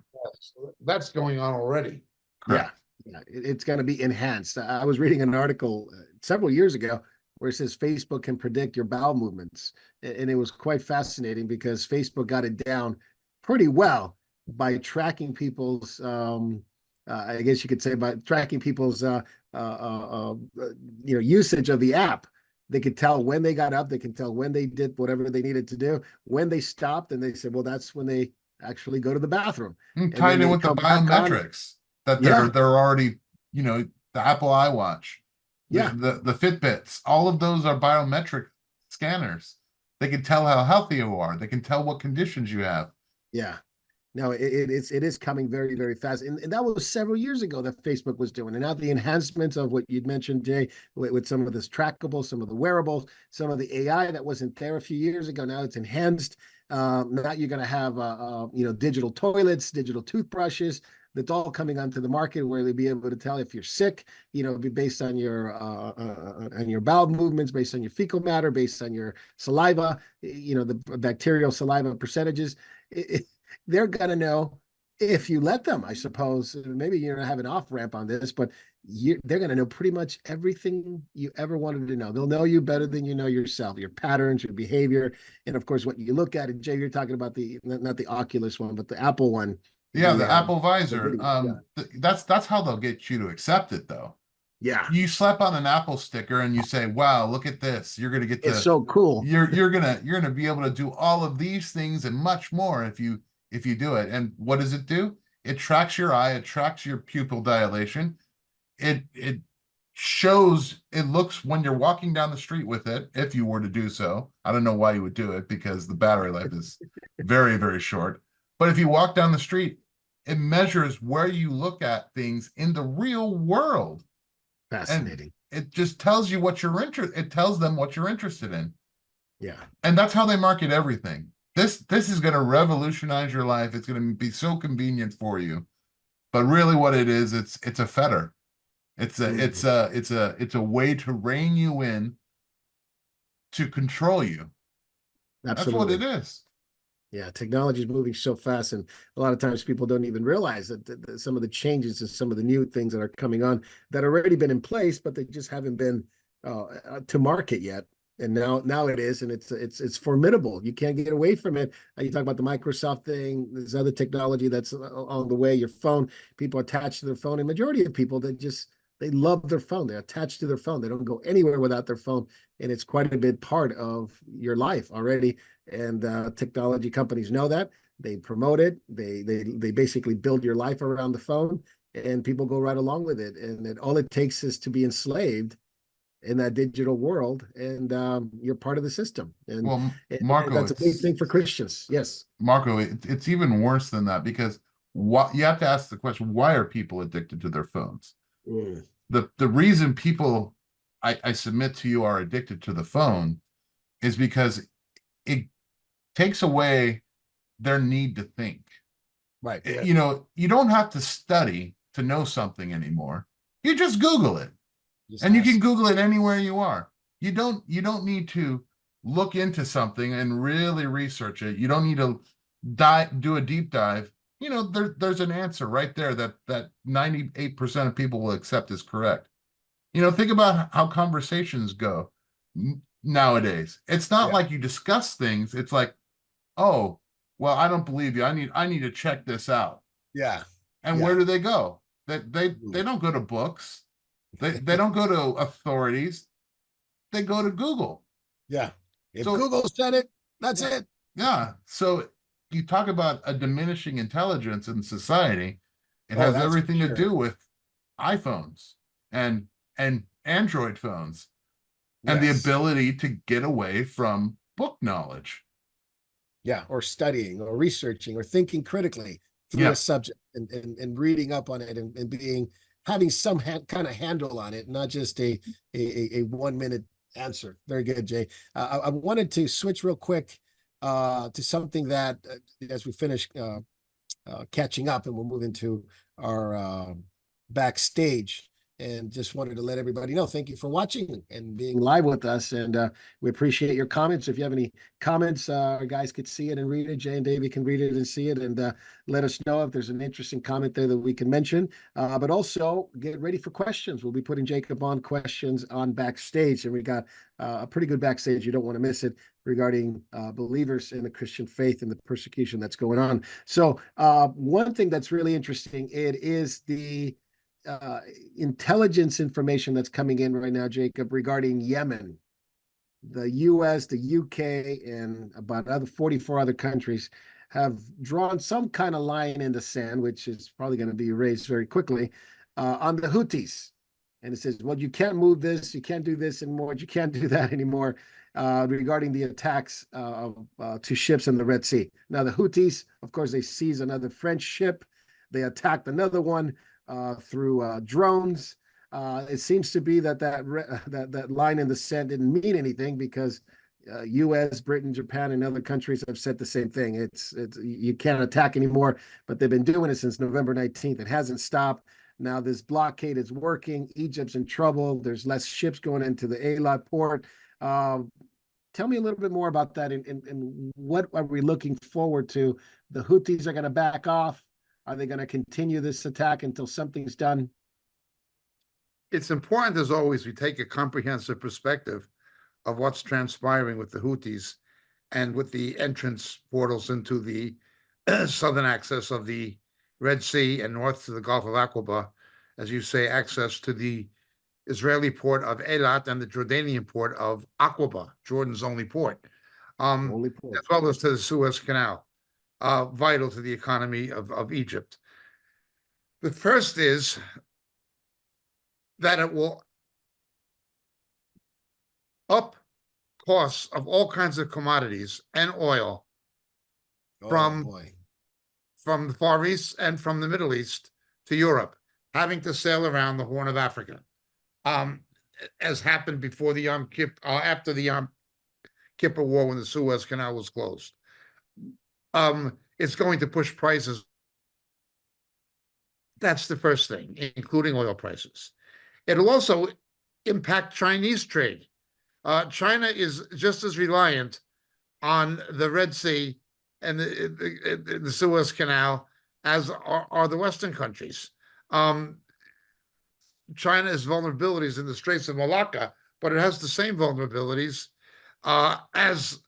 That's going on already. Correct. Yeah, it's going to be enhanced. I was reading an article several years ago where it says Facebook can predict your bowel movements. And it was quite fascinating because Facebook got it down pretty well by tracking people's, I guess you could say by tracking people's, usage of the app. They could tell when they got up. They can tell when they did whatever they needed to do, when they stopped. And they said, well, that's when they actually go to the bathroom. Tied in with the biometrics that they're already, the Apple iWatch, the Fitbits, all of those are biometric scanners. They can tell how healthy you are. They can tell what conditions you have. Yeah. No, it is coming very, very fast. And that was several years ago that Facebook was doing. And now the enhancements of what you'd mentioned, Jay, with some of this trackable, some of the wearables, some of the AI that wasn't there a few years ago. Now it's enhanced. Now you're going to have, digital toilets, digital toothbrushes. That's all coming onto the market where they'll be able to tell if you're sick, based on your bowel movements, based on your fecal matter, based on your saliva, the bacterial saliva percentages. They're going to know if you let them, I suppose. Maybe you're going to have an off ramp on this, but they're going to know pretty much everything you ever wanted to know. They'll know you better than you know yourself, your patterns, your behavior, and of course, what you look at. And Jay, you're talking about not the Oculus one, but the Apple one. Yeah, the Apple Visor. That's how they'll get you to accept it, though. Yeah. You slap on an Apple sticker and you say, "Wow, look at this! You're gonna get it's so cool. You're gonna be able to do all of these things and much more if you do it." And what does it do? It tracks your eye. It tracks your pupil dilation. It shows. It looks when you're walking down the street with it. If you were to do so, I don't know why you would do it because the battery life is very, very short. But if you walk down the street, it measures where you look at things in the real world. Fascinating. And it just tells you what it tells them what you're interested in. Yeah. And that's how they market everything. This is going to revolutionize your life. It's going to be so convenient for you. But really what it is, it's a fetter. It's a way to rein you in, to control you. Absolutely. That's what it is. Yeah, technology is moving so fast, and a lot of times people don't even realize that some of the changes and some of the new things that are coming on that already been in place, but they just haven't been to market yet. And now it is, and it's formidable. You can't get away from it. You talk about the Microsoft thing. There's other technology that's on the way. Your phone, people attached to their phone, and majority of people they love their phone. They're attached to their phone. They don't go anywhere without their phone, and it's quite a big part of your life already. And technology companies know that. They promote it. They basically build your life around the phone, and people go right along with it. And all it takes is to be enslaved in that digital world, and you're part of the system. And Marco, that's a big thing for Christians. Yes, Marco, it's even worse than that because you have to ask the question: why are people addicted to their phones? The reason people, I submit to you, are addicted to the phone is because it takes away their need to think. right. You don't have to study to know something anymore. You just Google it. Just And you ask. can Google it anywhere you are. You don't need to look into something and really research it. You don't need to do a deep dive. There's an answer right there that 98% of people will accept as correct. Think about how conversations go nowadays. It's not Yeah. like you discuss things. It's like, oh, well, I don't believe you. I need to check this out. Yeah. And Yeah. where do they go? They don't go to books. They don't go to authorities. They go to Google. Yeah. If So- Google said it, that's it. Yeah. So you talk about a diminishing intelligence in society. It Oh, has that's for everything to sure. do with iPhones and Android phones and the Yes. ability to get away from book knowledge. Yeah, or studying or researching or thinking critically through Yeah. a subject and reading up on it and having some kind of handle on it, not just a 1 minute answer. Very good, Jay. I wanted to switch real quick to something that as we finish catching up and we'll move into our backstage. And just wanted to let everybody know, thank you for watching and being live with us. And we appreciate your comments. If you have any comments, our guys could see it and read it. Jay and Davey can read it and see it. And let us know if there's an interesting comment there that we can mention. But also get ready for questions. We'll be putting Jacob on questions on backstage. And we got a pretty good backstage. You don't want to miss it regarding believers in the Christian faith and the persecution that's going on. So one thing that's really interesting, it is the intelligence information that's coming in right now, Jacob, regarding Yemen. The US, the UK, and about 44 other countries have drawn some kind of line in the sand, which is probably going to be erased very quickly, on the Houthis. And it says, well, you can't move this, you can't do this anymore, you can't do that anymore, regarding the attacks to ships in the Red Sea. Now, the Houthis, of course, they seized another French ship. They attacked another one through drones. It seems to be that line in the sand didn't mean anything because U.S., Britain, Japan, and other countries have said the same thing. It's you can't attack anymore, but they've been doing it since November 19th. It hasn't stopped. Now this blockade is working. Egypt's in trouble. There's less ships going into the Eilat port. Tell me a little bit more about that and what are we looking forward to? The Houthis are going to back off. Are they going to continue this attack until something's done? It's important, as always, we take a comprehensive perspective of what's transpiring with the Houthis and with the entrance portals into the southern access of the Red Sea and north to the Gulf of Aqaba, as you say, access to the Israeli port of Eilat and the Jordanian port of Aqaba, Jordan's only port, Only port. as well as to the Suez Canal, vital to the economy of Egypt. The first is that it will up costs of all kinds of commodities and oil from- boy. from the Far East and from the Middle East to Europe, having to sail around the Horn of Africa, as happened before the after the Yom Kippur War when the Suez Canal was closed. It's going to push prices. That's the first thing, including oil prices. It'll also impact Chinese trade. China is just as reliant on the Red Sea and the Suez Canal as are the Western countries. China has vulnerabilities in the Straits of Malacca, but it has the same vulnerabilities as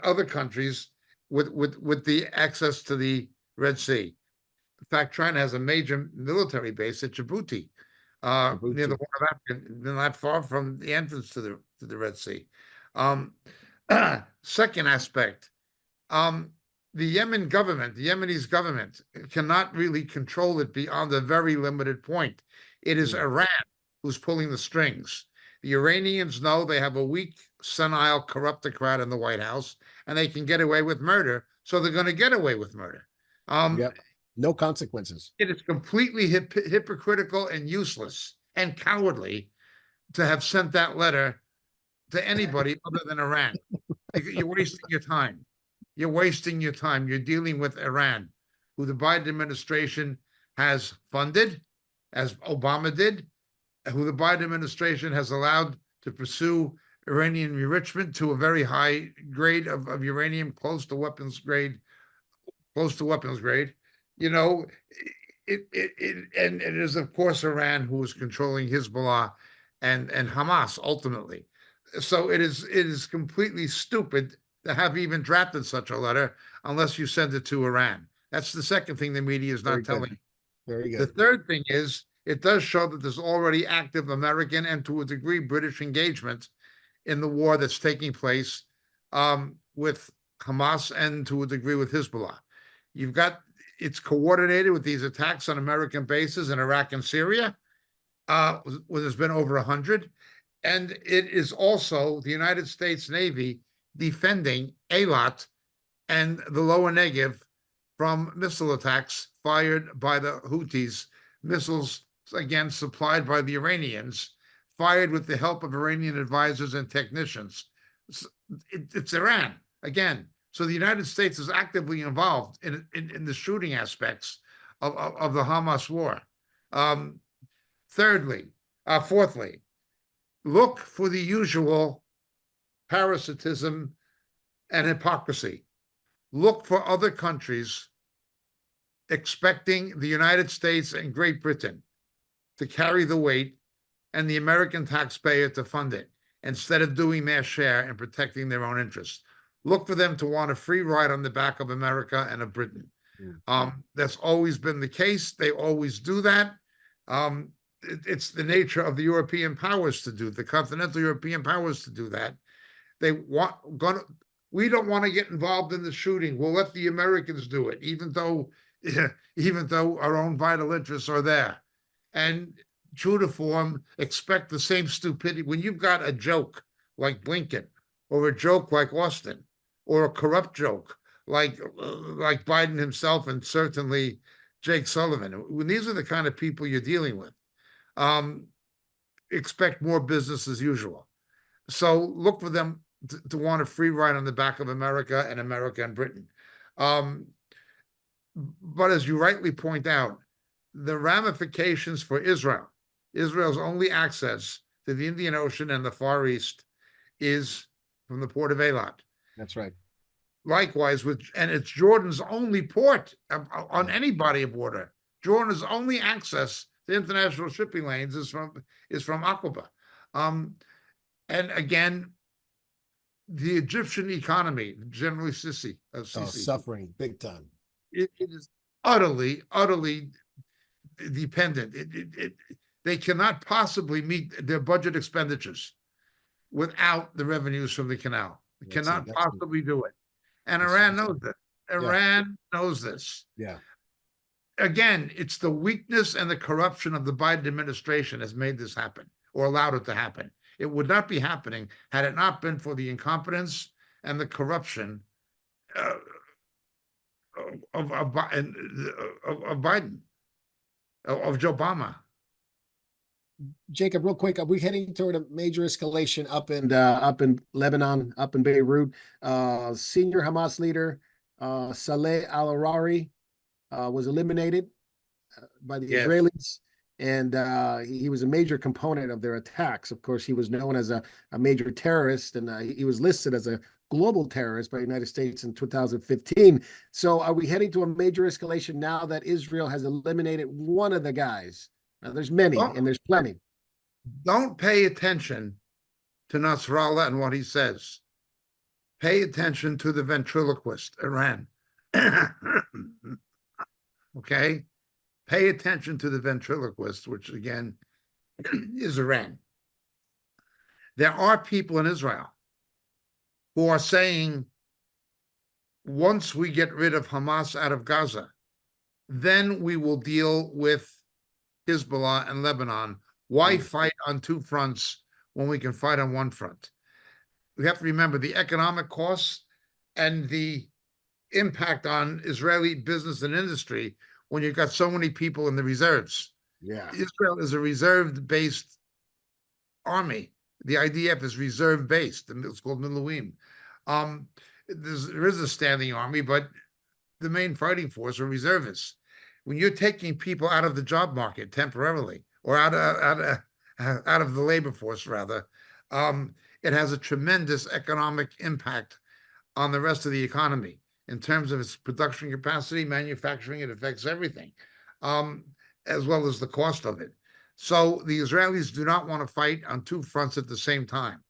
other countries with the access to the Red Sea. In fact, China has a major military base at Djibouti, near the Horn of Africa, not far from the entrance to the Red Sea. Second aspect, the Yemenis government cannot really control it beyond a very limited point. It is Iran who's pulling the strings. The Iranians know they have a weak, senile corruptocrat in the White House, and they can get away with murder, so they're going to get away with murder. Yep. No consequences. It is completely hypocritical and useless and cowardly to have sent that letter to anybody other than Iran. You're wasting your time. You're wasting your time. You're dealing with Iran, who the Biden administration has funded as Obama did, who the Biden administration has allowed to pursue Iranian enrichment to a very high grade of uranium, close to weapons grade. You know, and it is of course Iran who is controlling Hezbollah and Hamas ultimately. So it is completely stupid to have even drafted such a letter unless you send it to Iran. That's the second thing the media is not telling you. Very The good. third thing is it does show that there's already active American and to a degree British engagement in the war that's taking place with Hamas and to a degree with Hezbollah. It's coordinated with these attacks on American bases in Iraq and Syria, where there's been over 100. And it is also the United States Navy defending Eilat and the lower Negev from missile attacks fired by the Houthis, missiles, again, supplied by the Iranians, fired with the help of Iranian advisors and technicians. It's Iran, again. So the United States is actively involved in the shooting aspects of the Hamas war. Fourthly, look for the usual parasitism and hypocrisy. Look for other countries expecting the United States and Great Britain to carry the weight and the American taxpayer to fund it instead of doing their share and protecting their own interests. Look for them to want a free ride on the back of America and of Britain. That's always been the case. They always do that. It's the nature of the European powers to do, the continental European powers to do that. We don't want to get involved in the shooting. We'll let the Americans do it, even though our own vital interests are there. And true to form, expect the same stupidity. When you've got a joke like Blinken, or a joke like Austin, or a corrupt joke like Biden himself, and certainly Jake Sullivan, when these are the kind of people you're dealing with, expect more business as usual. So look for them to want a free ride on the back of America and Britain. But as you rightly point out, the ramifications for Israel's only access to the Indian Ocean and the Far East is from the port of Eilat. That's right. Likewise, and it's Jordan's only port on any body of water. Jordan's only access to international shipping lanes is from Aqaba. And again, the Egyptian economy, generally Sisi, Suffering big time. It is utterly dependent. They cannot possibly meet their budget expenditures without the revenues from the canal. They cannot possibly do it. And Iran knows that. Iran knows this. Yeah. Again, it's the weakness and the corruption of the Biden administration has made this happen or allowed it to happen. It would not be happening had it not been for the incompetence and the corruption of Biden, of Joe Obama. Jacob, real quick, are we heading toward a major escalation up in Lebanon, up in Beirut? Senior Hamas leader Saleh al-Arari was eliminated by the Israelis, and he was a major component of their attacks. Of course, he was known as a major terrorist, and he was listed as a global terrorist by the United States in 2015. So are we heading to a major escalation now that Israel has eliminated one of the guys? Now, there's many, and there's plenty. Don't pay attention to Nasrallah and what he says. Pay attention to the ventriloquist, Iran. Okay? Pay attention to the ventriloquist, which again is Iran. There are people in Israel who are saying, once we get rid of Hamas out of Gaza, then we will deal with Hezbollah and Lebanon. Why fight on two fronts when we can fight on one front? We have to remember the economic costs and the impact on Israeli business and industry when you've got so many people in the reserves. Yeah. Israel is a reserve-based army. The IDF is reserve-based, and it's called Miluim. There is a standing army, but the main fighting force are reservists. when you're taking people out of the job market temporarily, or out of the labor force rather, it has a tremendous economic impact on the rest of the economy in terms of its production capacity, manufacturing. It affects everything, as well as the cost of it. So the Israelis do not want to fight on two fronts at the same time.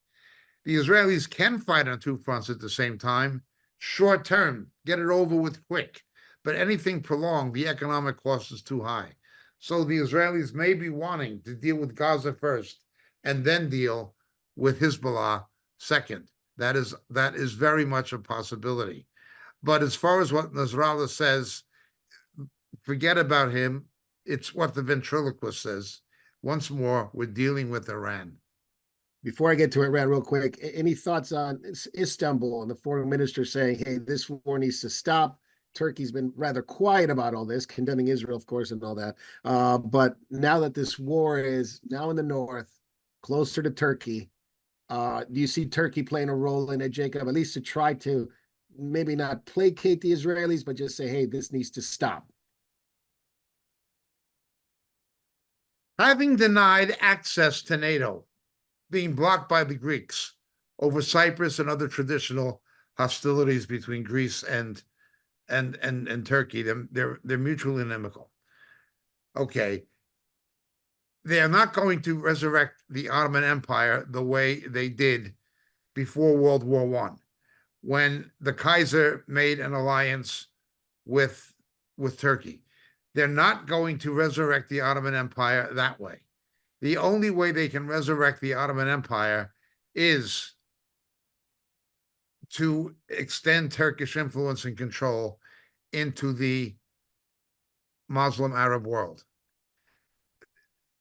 The Israelis can fight on two fronts at the same time, short term, get it over with quick. But anything prolonged, the economic cost is too high. So the Israelis may be wanting to deal with Gaza first and then deal with Hezbollah second. That is very much a possibility. But as far as what Nasrallah says, forget about him. It's what the ventriloquist says. Once more, we're dealing with Iran. Before I get to Iran real quick, any thoughts on Istanbul and the foreign minister saying, hey, this war needs to stop? Turkey's been rather quiet about all this, condemning Israel, of course, and all that. But now that this war is now in the north, closer to Turkey, do you see Turkey playing a role in it, Jacob, at least to try to maybe not placate the Israelis, but just say, hey, this needs to stop? Having denied access to NATO, being blocked by the Greeks over Cyprus and other traditional hostilities between Greece and Turkey, they're mutually inimical. Okay. They are not going to resurrect the Ottoman Empire the way they did before World War I, when the Kaiser made an alliance with Turkey. They're not going to resurrect the Ottoman Empire that way. The only way they can resurrect the Ottoman Empire is to extend Turkish influence and control into the Muslim Arab world.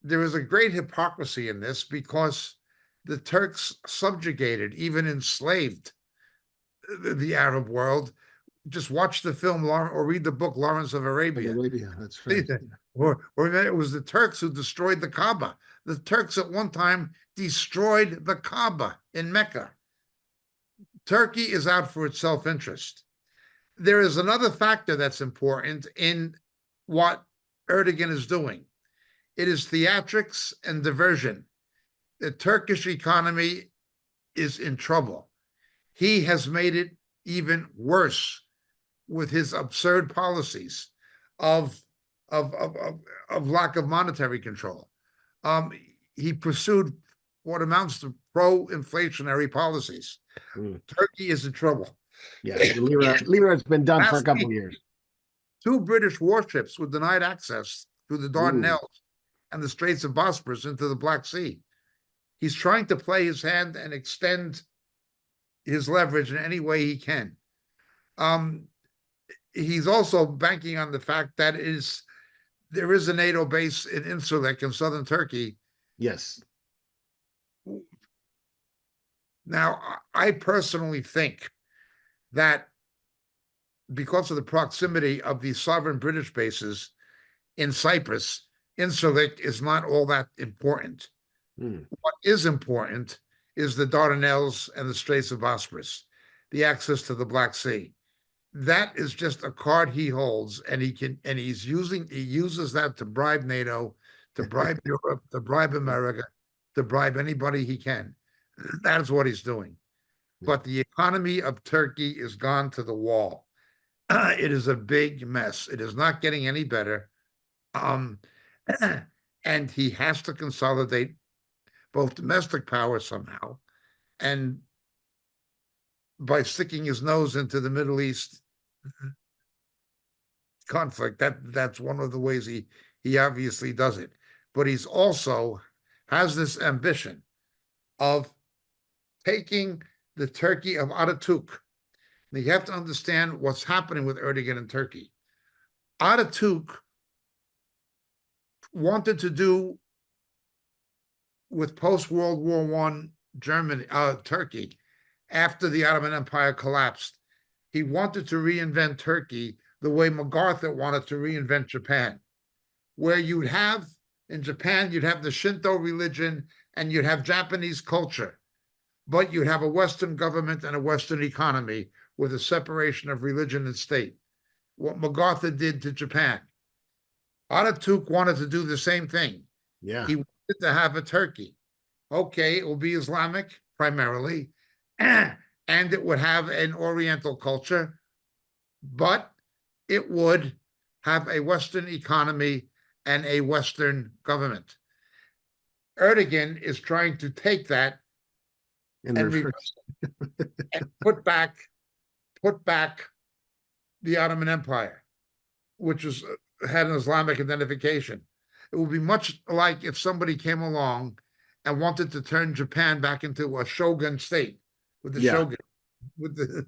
There is a great hypocrisy in this because the Turks subjugated, even enslaved the Arab world. Just watch the film or read the book Lawrence of Arabia. Arabia, that's right. Or it was the Turks who destroyed the Kaaba. The Turks at one time destroyed the Kaaba in Mecca. Turkey is out for its self-interest. There is another factor that's important in what Erdogan is doing. It is theatrics and diversion. The Turkish economy is in trouble. He has made it even worse with his absurd policies of lack of monetary control. He pursued what amounts to pro-inflationary policies. Turkey is in trouble. Yeah, Lira's been done for a couple of years. 2 British warships were denied access through the Dardanelles and the Straits of Bosporus into the Black Sea. He's trying to play his hand and extend his leverage in any way he can. He's also banking on the fact that there is a NATO base in Incirlik in southern Turkey. Yes. Now, I personally think that because of the proximity of the sovereign British bases in Cyprus, Incirlik is not all that important. What is important is the Dardanelles and the Straits of Bosporus, the access to the Black Sea. That is just a card he holds, and he uses that to bribe NATO, to bribe Europe, to bribe America, to bribe anybody he can. That's what he's doing. But the economy of Turkey is gone to the wall. It is a big mess. It is not getting any better. And he has to consolidate both domestic power somehow, and by sticking his nose into the Middle East conflict, that's one of the ways he obviously does it. But he's also has this ambition of taking the Turkey of Ataturk. Now you have to understand what's happening with Erdogan in Turkey. Ataturk wanted to do with post-World War I Germany, Turkey, after the Ottoman Empire collapsed. He wanted to reinvent Turkey the way MacArthur wanted to reinvent Japan, where you'd have, in Japan, you'd have the Shinto religion and you'd have Japanese culture, but you'd have a Western government and a Western economy with a separation of religion and state. What MacArthur did to Japan. Ataturk wanted to do the same thing. Yeah. He wanted to have a Turkey. Okay, it will be Islamic primarily, and it would have an Oriental culture, but it would have a Western economy and a Western government. Erdogan is trying to take that In and reverse. and put back the Ottoman Empire, which was had an Islamic identification. It would be much like if somebody came along and wanted to turn Japan back into a shogun state with the Yeah. shogun, with the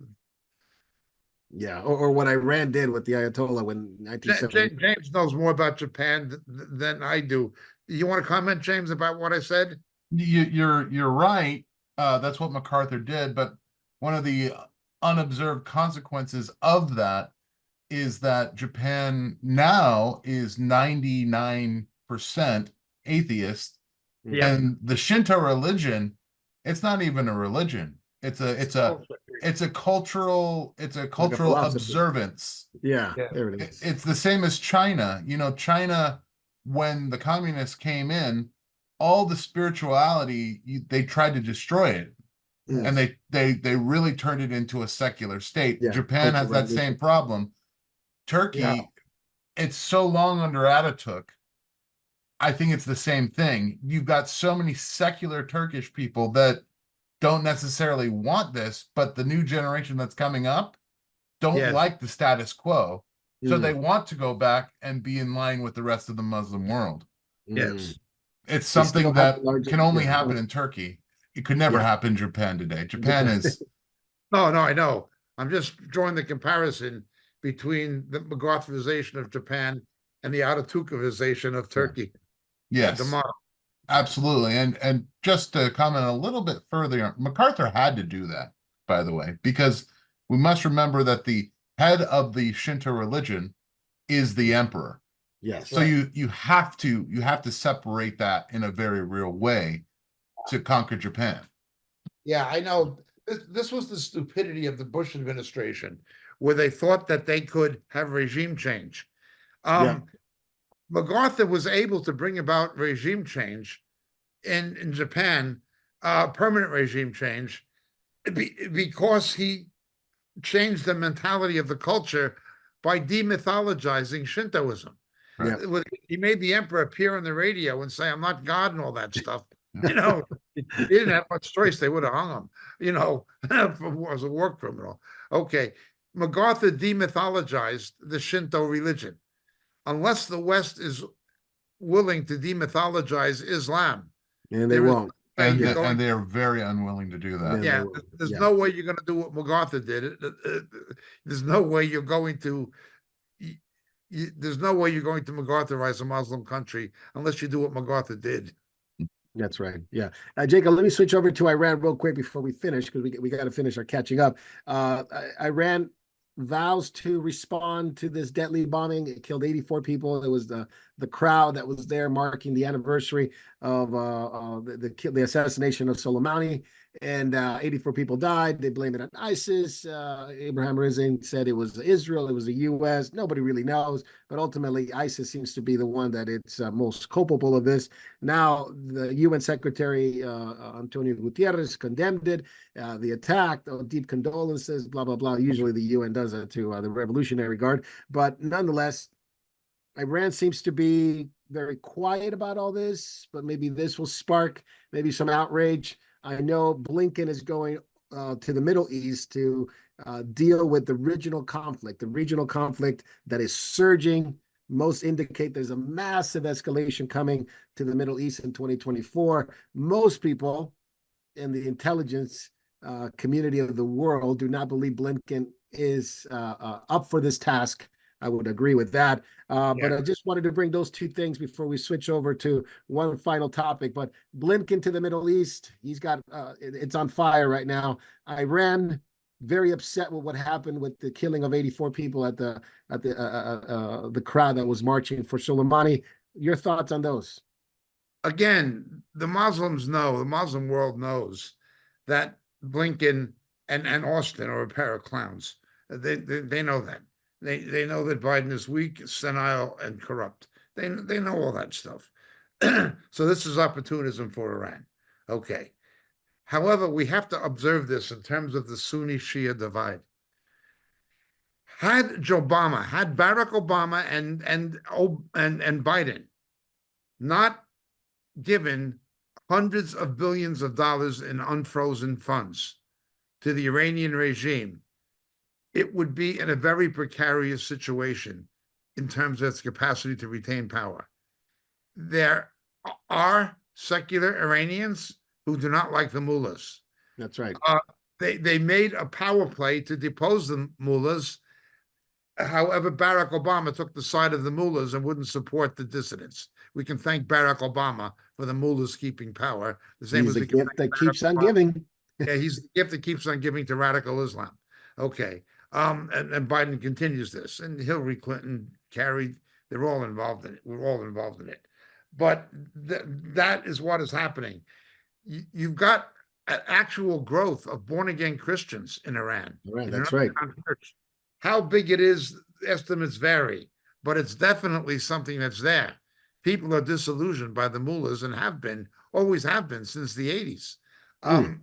Yeah. Or what Iran did with the Ayatollah when 1970. James knows more about Japan than I do. You want to comment, James, about what I said? You're right. That's what MacArthur did, but one of the unobserved consequences of that is that Japan now is 99% atheist, Yeah. and the Shinto religion, it's not even a religion. It's a cultural philosophy. observance. Yeah. Yeah. There it is. It's the same as China. China, when the communists came in, all the spirituality, they tried to destroy it. Mm. And they really turned it into a secular state. Yeah, Japan has cultural that same revolution. problem. Turkey, Yeah. it's so long under Ataturk. I think it's the same thing. You've got so many secular Turkish people that don't necessarily want this, but the new generation that's coming up don't Yes. like the status quo. So Mm. they want to go back and be in line with the rest of the Muslim world. Yes. It's They still something have that the largest- can only yeah. happen in Turkey. It could never Yeah. happen in Japan today. Japan is No, I know. I'm just drawing the comparison between the MacArthurization of Japan and the Ataturkization of Turkey. yes. The model. Absolutely. And just to comment a little bit further, MacArthur had to do that, by the way, because we must remember that the head of the Shinto religion is the emperor. Yes. So you have to separate that in a very real way to conquer Japan. Yeah, I know. This was the stupidity of the Bush administration, where they thought that they could have regime change. Yeah. MacArthur was able to bring about regime change in Japan, permanent regime change, because he changed the mentality of the culture by demythologizing Shintoism. Yeah. He made the emperor appear on the radio and say, "I'm not God," and all that stuff. He didn't have much choice. They would have hung him, as a war criminal. Okay. MacArthur demythologized the Shinto religion. Unless the West is willing to demythologize Islam, And they there is won't. way And, you're going- and they are very unwilling to do that. Yeah. yeah, they will. there's Yeah. no way you're going to do what MacArthur did. There's no way you're going to. There's no way you're going to MacArthurize a Muslim country unless you do what MacArthur did. That's right. Yeah. Jacob, let me switch over to Iran real quick before we finish, because we got to finish our catching up. Iran vows to respond to this deadly bombing. It killed 84 people. It was the crowd that was there marking the anniversary of the assassination of Soleimani, and 84 people died. They blame it on ISIS. Abraham Rizin said it was Israel. It was the U.S. Nobody really knows, but ultimately ISIS seems to be the one that it's most culpable of this. Now, the UN Secretary Antonio Gutierrez condemned it, the attack, deep condolences, blah, blah, blah. Usually the UN does it to the Revolutionary Guard. But nonetheless, Iran seems to be very quiet about all this, but maybe this will spark maybe some outrage. I know Blinken is going to the Middle East to deal with the regional conflict that is surging. Most indicate there's a massive escalation coming to the Middle East in 2024. Most people in the intelligence community of the world do not believe Blinken is up for this task. I would agree with that. But I just wanted to bring those two things before we switch over to one final topic. But Blinken to the Middle East, he's got it's on fire right now. Iran, very upset with what happened with the killing of 84 people at the crowd that was marching for Soleimani. Your thoughts on those? Again, the Muslim world knows that Blinken and Austin are a pair of clowns. They know that. They know that Biden is weak, senile, and corrupt. They know all that stuff. So this is opportunism for Iran. Okay. However, we have to observe this in terms of the Sunni-Shia divide. Had Barack Obama and Biden not given hundreds of billions of dollars in unfrozen funds to the Iranian regime, it would be in a very precarious situation in terms of its capacity to retain power. There are secular Iranians who do not like the mullahs. That's right. They made a power play to depose the mullahs. However, Barack Obama took the side of the mullahs and wouldn't support the dissidents. We can thank Barack Obama for the mullahs keeping power. The same He's as the we can gift thank that Barack keeps on Obama. giving. Yeah, he's the gift that keeps on giving to radical Islam. Okay. And Biden continues this, and Hillary Clinton, Kerry, they're all involved in it. We're all involved in it. But that is what is happening. You've got an actual growth of born-again Christians in Iran. Right, that's right. Church. How big it is, estimates vary, but it's definitely something that's there. People are disillusioned by the mullahs and always have been since the 80s.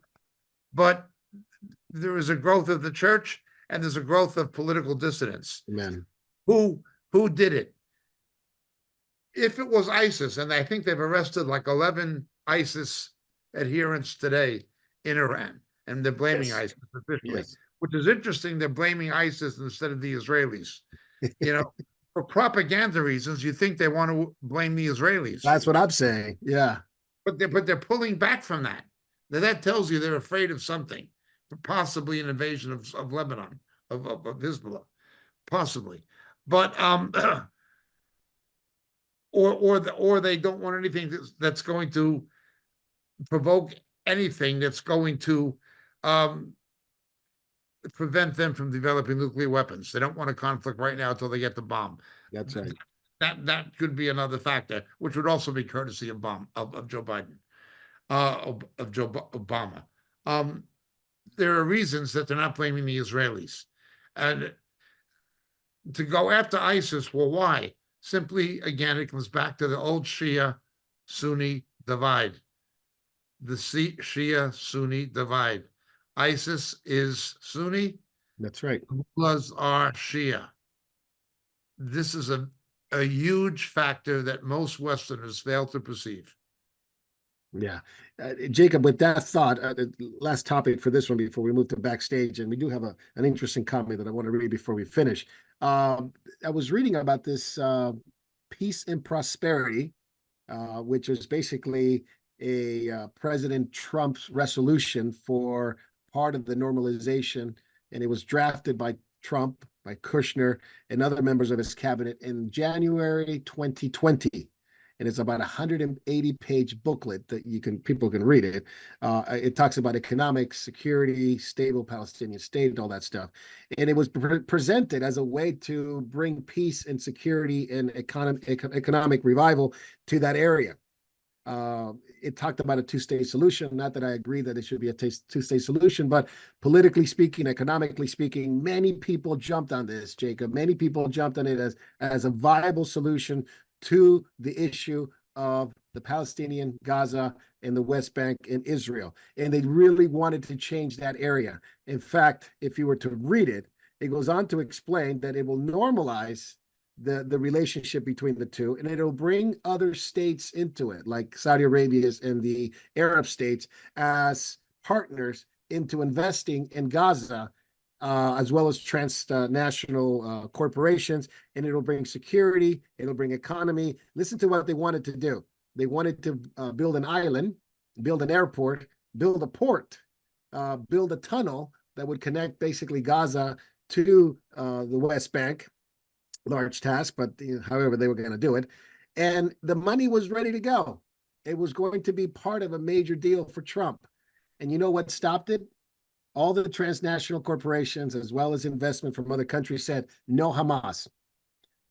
But there is a growth of the church and there's a growth of political dissidents. Amen. Who did it? If it was ISIS, and I think they've arrested like 11 ISIS adherents today in Iran, and they're blaming Yes. ISIS officially, Yes. which is interesting. They're blaming ISIS instead of the Israelis. For propaganda reasons, you think they want to blame the Israelis. That's what I'm saying. Yeah. But they're pulling back from that. Now that tells you they're afraid of something, possibly an invasion of Lebanon, of Hezbollah, possibly. But or they don't want anything that's going to provoke anything that's going to prevent them from developing nuclear weapons. They don't want a conflict right now until they get the bomb. That's right. That could be another factor, which would also be courtesy of Joe Biden, of Joe Obama. There are reasons that they're not blaming the Israelis, and to go after ISIS. Well, why? Simply, again, it comes back to the old Shia-Sunni divide. The Shia-Sunni divide. ISIS is Sunni. That's right. Mullahs are Shia. This is a huge factor that most Westerners fail to perceive. Yeah. Jacob, with that thought, the last topic for this one before we move to backstage, and we do have an interesting comment that I want to read before we finish. I was reading about this Peace and Prosperity, which is basically a President Trump's resolution for part of the normalization, and it was drafted by Trump, by Kushner, and other members of his cabinet in January 2020. And it's about a 180-page booklet that people can read it. It talks about economic security, stable Palestinian state, all that stuff. And it was presented as a way to bring peace and security and economic revival to that area. It talked about a two-state solution. Not that I agree that it should be a two-state solution, but politically speaking, economically speaking, many people jumped on this, Jacob. Many people jumped on it as a viable solution to the issue of the Palestinian, Gaza, and the West Bank and Israel. And they really wanted to change that area. In fact, if you were to read it, it goes on to explain that it will normalize the relationship between the two, and it'll bring other states into it, like Saudi Arabia and the Arab states, as partners into investing in Gaza, as well as transnational corporations, and it'll bring security, it'll bring economy. Listen to what they wanted to do. They wanted to build an island, build an airport, build a port, build a tunnel that would connect basically Gaza to the West Bank. Large task, but however they were going to do it. And the money was ready to go. It was going to be part of a major deal for Trump. And you know what stopped it? All the transnational corporations, as well as investment from other countries, said, no Hamas.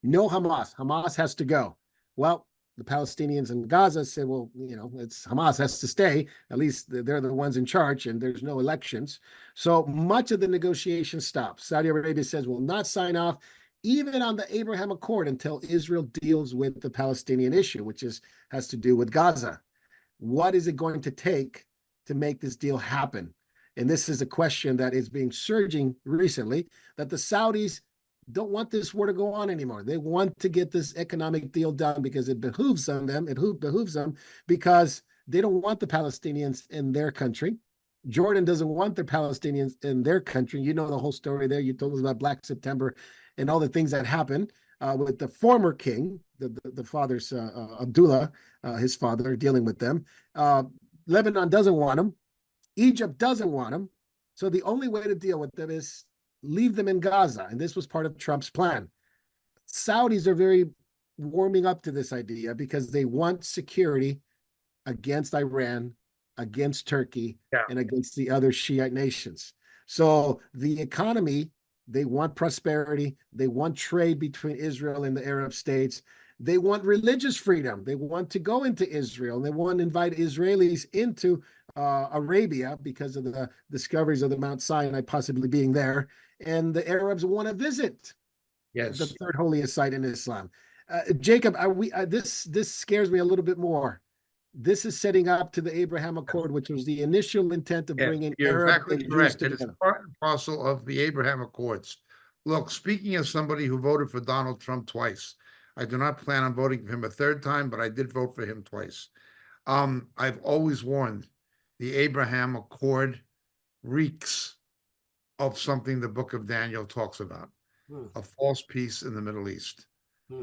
No Hamas. Hamas has to go. Well, the Palestinians in Gaza said, well, it's Hamas has to stay. At least they're the ones in charge, and there's no elections. So much of the negotiation stopped. Saudi Arabia says, will not sign off. even on the Abraham Accord until Israel deals with the Palestinian issue, which has to do with Gaza. What is it going to take to make this deal happen? And this is a question that is being surging recently, that the Saudis don't want this war to go on anymore. They want to get this economic deal done because it behooves them. It behooves them because they don't want the Palestinians in their country. Jordan doesn't want the Palestinians in their country. You know the whole story there. You told us about Black September and all the things that happened with the former king, the father's Abdullah, his father, dealing with them. Lebanon doesn't want them. Egypt doesn't want them. So the only way to deal with them is leave them in Gaza. And this was part of Trump's plan. Saudis are very warming up to this idea because they want security against Iran, against Turkey, and against the other Shiite nations. So the economy, they want prosperity. They want trade between Israel and the Arab states. They want religious freedom. They want to go into Israel. They want to invite Israelis into Arabia because of the discoveries of the Mount Sinai possibly being there. And the Arabs want to visit the third holiest site in Islam. Jacob, this scares me a little bit more. This is setting up to the Abraham Accord, which was the initial intent of bringing You're Arab exactly and Jews correct. It is together. part and parcel of the Abraham Accords. Look, speaking as somebody who voted for Donald Trump twice, I do not plan on voting for him a third time, but I did vote for him twice. I've always warned the Abraham Accord reeks of something the book of Daniel talks about, a false peace in the Middle East,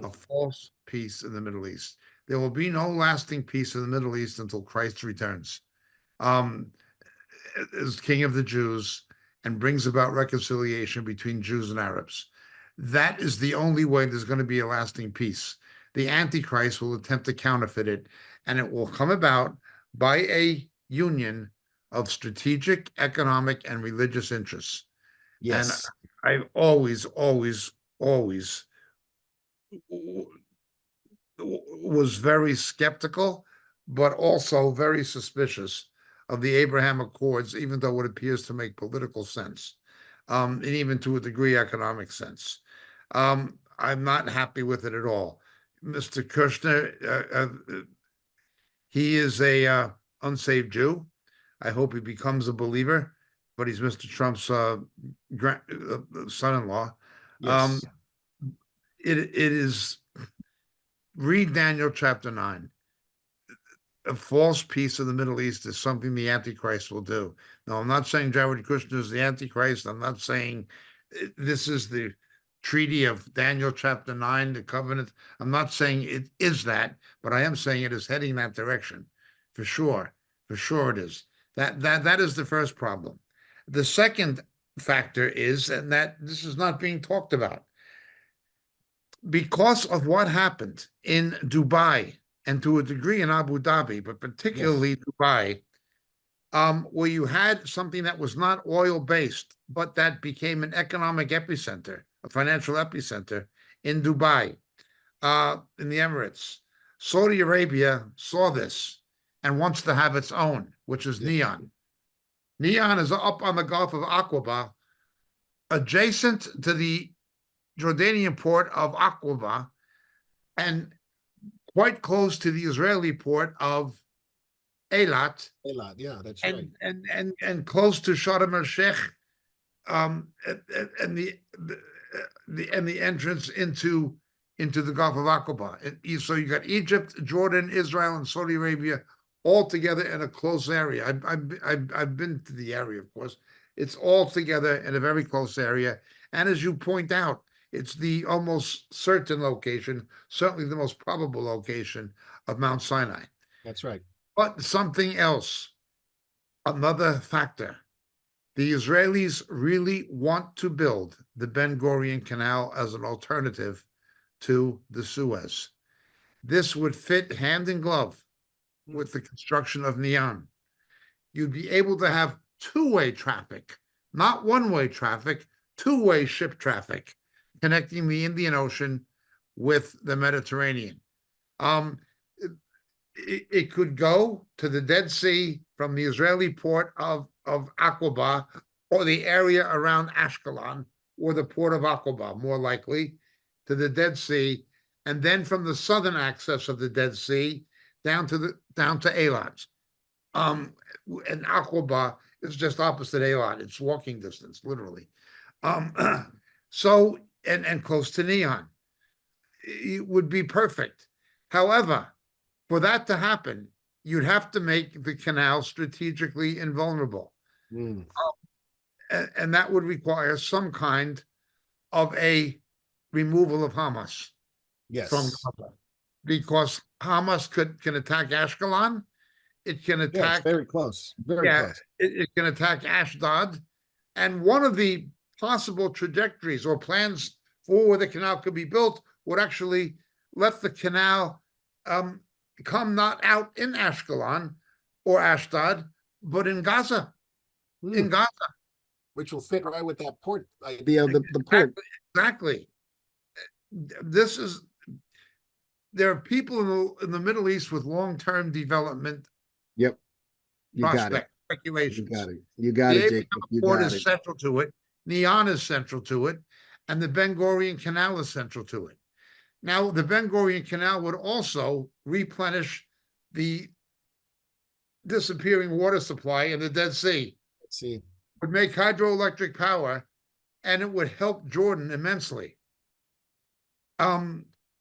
a false peace in the Middle East. There will be no lasting peace in the Middle East until Christ returns as King of the Jews and brings about reconciliation between Jews and Arabs. That is the only way there's going to be a lasting peace. The Antichrist will attempt to counterfeit it, and it will come about by a union of strategic, economic, and religious interests. Yes. And I always was very skeptical, but also very suspicious of the Abraham Accords, even though it appears to make political sense, and even to a degree economic sense. I'm not happy with it at all. Mr. Kushner, he is a unsaved Jew. I hope he becomes a believer, but he's Mr. Trump's son-in-law. Yes. It is, read Daniel chapter 9. A false peace in the Middle East is something the Antichrist will do. Now, I'm not saying Jared Kushner is the Antichrist. I'm not saying this is the treaty of Daniel chapter 9, the covenant. I'm not saying it is that, but I am saying it is heading that direction. For sure. For sure it is. That is the first problem. The second factor is, and that this is not being talked about, because of what happened in Dubai and to a degree in Abu Dhabi, but particularly Dubai, where you had something that was not oil-based, but that became an economic epicenter, a financial epicenter in Dubai, in the Emirates. Saudi Arabia saw this and wants to have its own, which is Neom. Neom is up on the Gulf of Aqaba, adjacent to the Jordanian port of Aqaba, and quite close to the Israeli port of Eilat. Eilat, yeah, that's and, right. And close to Sharm el Sheikh, and the entrance into the Gulf of Aqaba. So you got Egypt, Jordan, Israel, and Saudi Arabia all together in a close area. I've been to the area, of course. It's all together in a very close area, and as you point out, it's the almost certain location, certainly the most probable location of Mount Sinai. That's right. But something else, another factor. The Israelis really want to build the Ben Gurion Canal as an alternative to the Suez. This would fit hand in glove with the construction of Neom. You'd be able to have two-way traffic, not one-way traffic, two-way ship traffic, connecting the Indian Ocean with the Mediterranean. It could go to the Dead Sea from the Israeli port of Aqaba, or the area around Ashkelon, or the port of Aqaba, more likely. to the Dead Sea, and then from the southern access of the Dead Sea down to Eilat. And Aqaba is just opposite Eilat. It's walking distance, literally. So and close to Neon. It would be perfect. However, for that to happen, you'd have to make the canal strategically invulnerable. Mm. And that would require some kind of a removal of Hamas from Yes. Gaza. Because Hamas can attack Ashkelon. It can Yes, attack, very close. Very yeah, close. it can attack Ashdod. And one of the possible trajectories or plans for where the canal could be built would actually let the canal come not out in Ashkelon or Ashdod, but in Gaza. In Mm. Gaza. Which will fit right with that port idea of the port. Exactly. There are people in the Middle East with long-term development Yep. You got it. prospect You speculations. got it. You got The it, Abraham Jacob. You Port got is it. central to it. Neon is central to it, and the Ben Gurion Canal is central to it. Now, the Ben Gurion Canal would also replenish the disappearing water supply in the Dead Sea. Let's see. Would make hydroelectric power, and it would help Jordan immensely.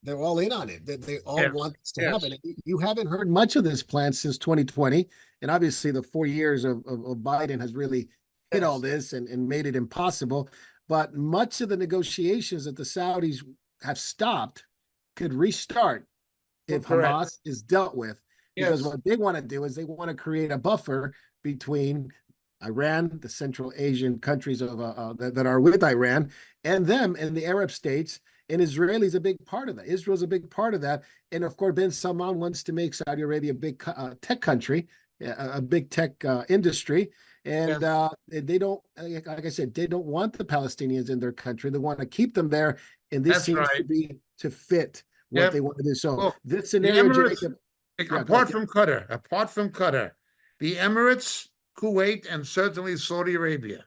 They're all in on it. They all Yes, want this to yes. happen. You haven't heard much of this plan since 2020. And obviously the 4 years of Biden has really hit all this and made it impossible. But much of the negotiations that the Saudis have stopped could restart if Correct. Hamas is dealt with. Because Yes. what they want to do is they want to create a buffer between Iran, the Central Asian countries of that are with Iran, and them and the Arab states. And Israel is a big part of that. Israel's a big part of that. And of course, Ben Salman wants to make Saudi Arabia a big tech country, a big tech industry. And they don't, like I said, they don't want the Palestinians in their country. They want to keep them there. And this That's seems right. to be to fit what Yep. they want to do. So Well, this scenario, Emirates- Jacob, go apart ahead. from Qatar, the Emirates, Kuwait, and certainly Saudi Arabia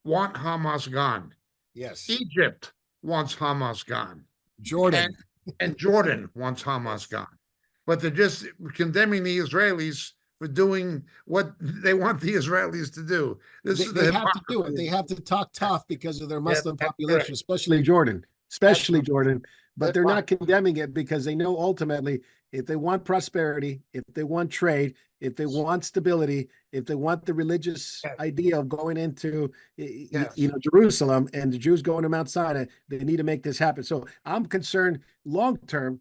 want Hamas gone. yes, Egypt wants Hamas gone. Jordan. And Jordan wants Hamas gone. But they're just condemning the Israelis for doing what they want the Israelis to do. This is They the have to do it. hypocrisy. They have to talk tough because of their Muslim that's population, correct. especially Jordan, Jordan. But That's they're right. not condemning it because they know ultimately if they want prosperity, if they want trade, if they want stability, if they want the religious Yes. idea of going into Yes. Jerusalem and the Jews going to Mount Sinai, they need to make this happen. So I'm concerned long term.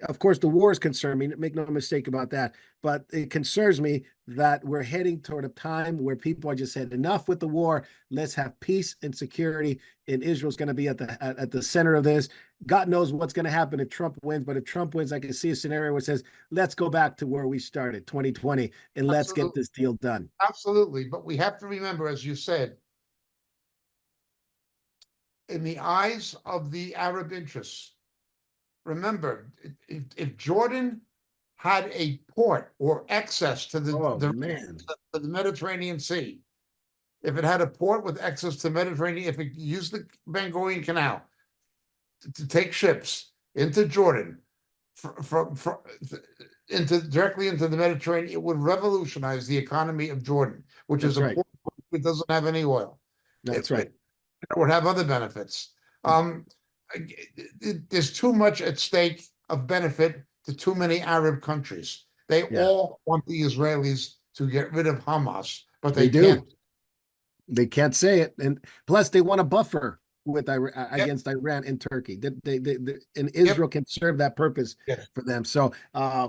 Of course, the war is concerned me. Make no mistake about that. But it concerns me that we're heading toward a time where people are just saying enough with the war. Let's have peace and security. And Israel's going to be at the center of this. God knows what's going to happen if Trump wins. But if Trump wins, I can see a scenario where it says, let's go back to where we started, 2020, and let's get Absolutely. this deal done. Absolutely. But we have to remember, as you said, in the eyes of the Arab interests, remember, if Jordan had a port or access to the Mediterranean Sea, if it had a port with access to Mediterranean, if it used the Ben Gurion Canal to take ships into Jordan directly into the Mediterranean, it would revolutionize the economy of Jordan, which That's is a right. port that doesn't have any oil. That's It- right. It would have other benefits. There's too much at stake of benefit to too many Arab countries. They Yeah. all want the Israelis to get rid of Hamas, but They they do. can't. They can't say it, and plus they want a buffer with against Iran and Turkey. And Israel can serve that purpose Yes. for them. So,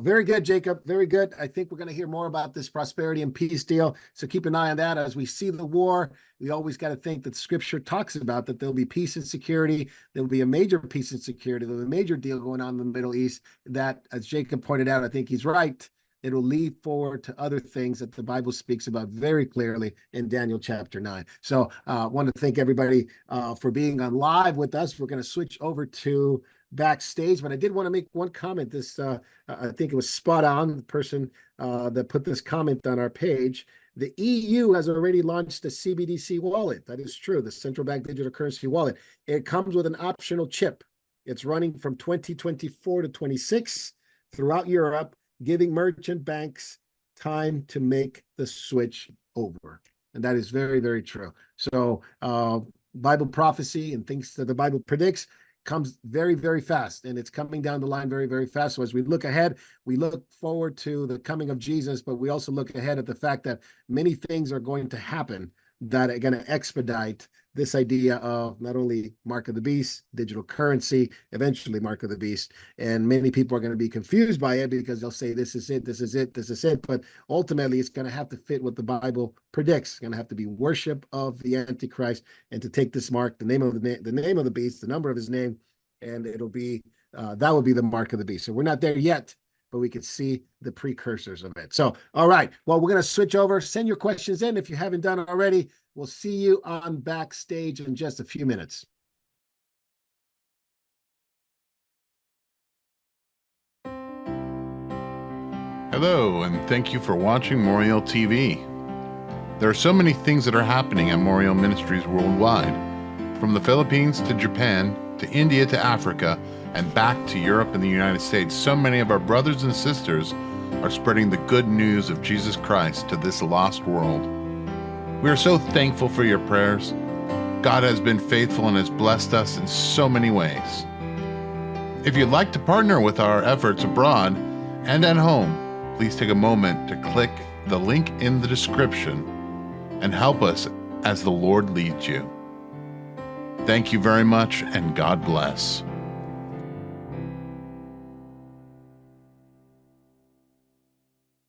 very good, Jacob. Very good. I think we're going to hear more about this prosperity and peace deal. So keep an eye on that as we see the war. We always got to think that Scripture talks about that there'll be peace and security. There will be a major peace and security. There'll be a major deal going on in the Middle East. That, as Jacob pointed out, I think he's right. It'll lead forward to other things that the Bible speaks about very clearly in Daniel chapter 9. So I want to thank everybody for being on live with us. We're going to switch over to backstage, but I did want to make one comment. This I think it was spot on, the person that put this comment on our page. The EU has already launched the CBDC wallet. That is true, the central bank digital currency wallet. It comes with an optional chip. It's running from 2024 to 26 throughout Europe, giving merchant banks time to make the switch over. And that is very, very true. So Bible prophecy and things that the Bible predicts comes very, very fast, and it's coming down the line very, very fast. So as we look ahead, we look forward to the coming of Jesus, but we also look ahead at the fact that many things are going to happen that are going to expedite this idea of not only Mark of the Beast, digital currency, eventually Mark of the Beast. And many people are going to be confused by it because they'll say, this is it, this is it, this is it. But ultimately, it's going to have to fit what the Bible predicts. It's going to have to be worship of the Antichrist, and to take this mark, the name of the beast, the number of his name, and it'll be, that will be the Mark of the Beast. So we're not there yet, but we can see the precursors of it. So, all right. Well, we're going to switch over. Send your questions in if you haven't done it already. We'll see you on Backstage in just a few minutes. Hello, and thank you for watching Moriel TV. There are so many things that are happening at Moriel Ministries worldwide, from the Philippines to Japan to India to Africa and back to Europe and the United States. So many of our brothers and sisters are spreading the good news of Jesus Christ to this lost world. We are so thankful for your prayers. God has been faithful and has blessed us in so many ways. If you'd like to partner with our efforts abroad and at home, please take a moment to click the link in the description and help us as the Lord leads you. Thank you very much, and God bless.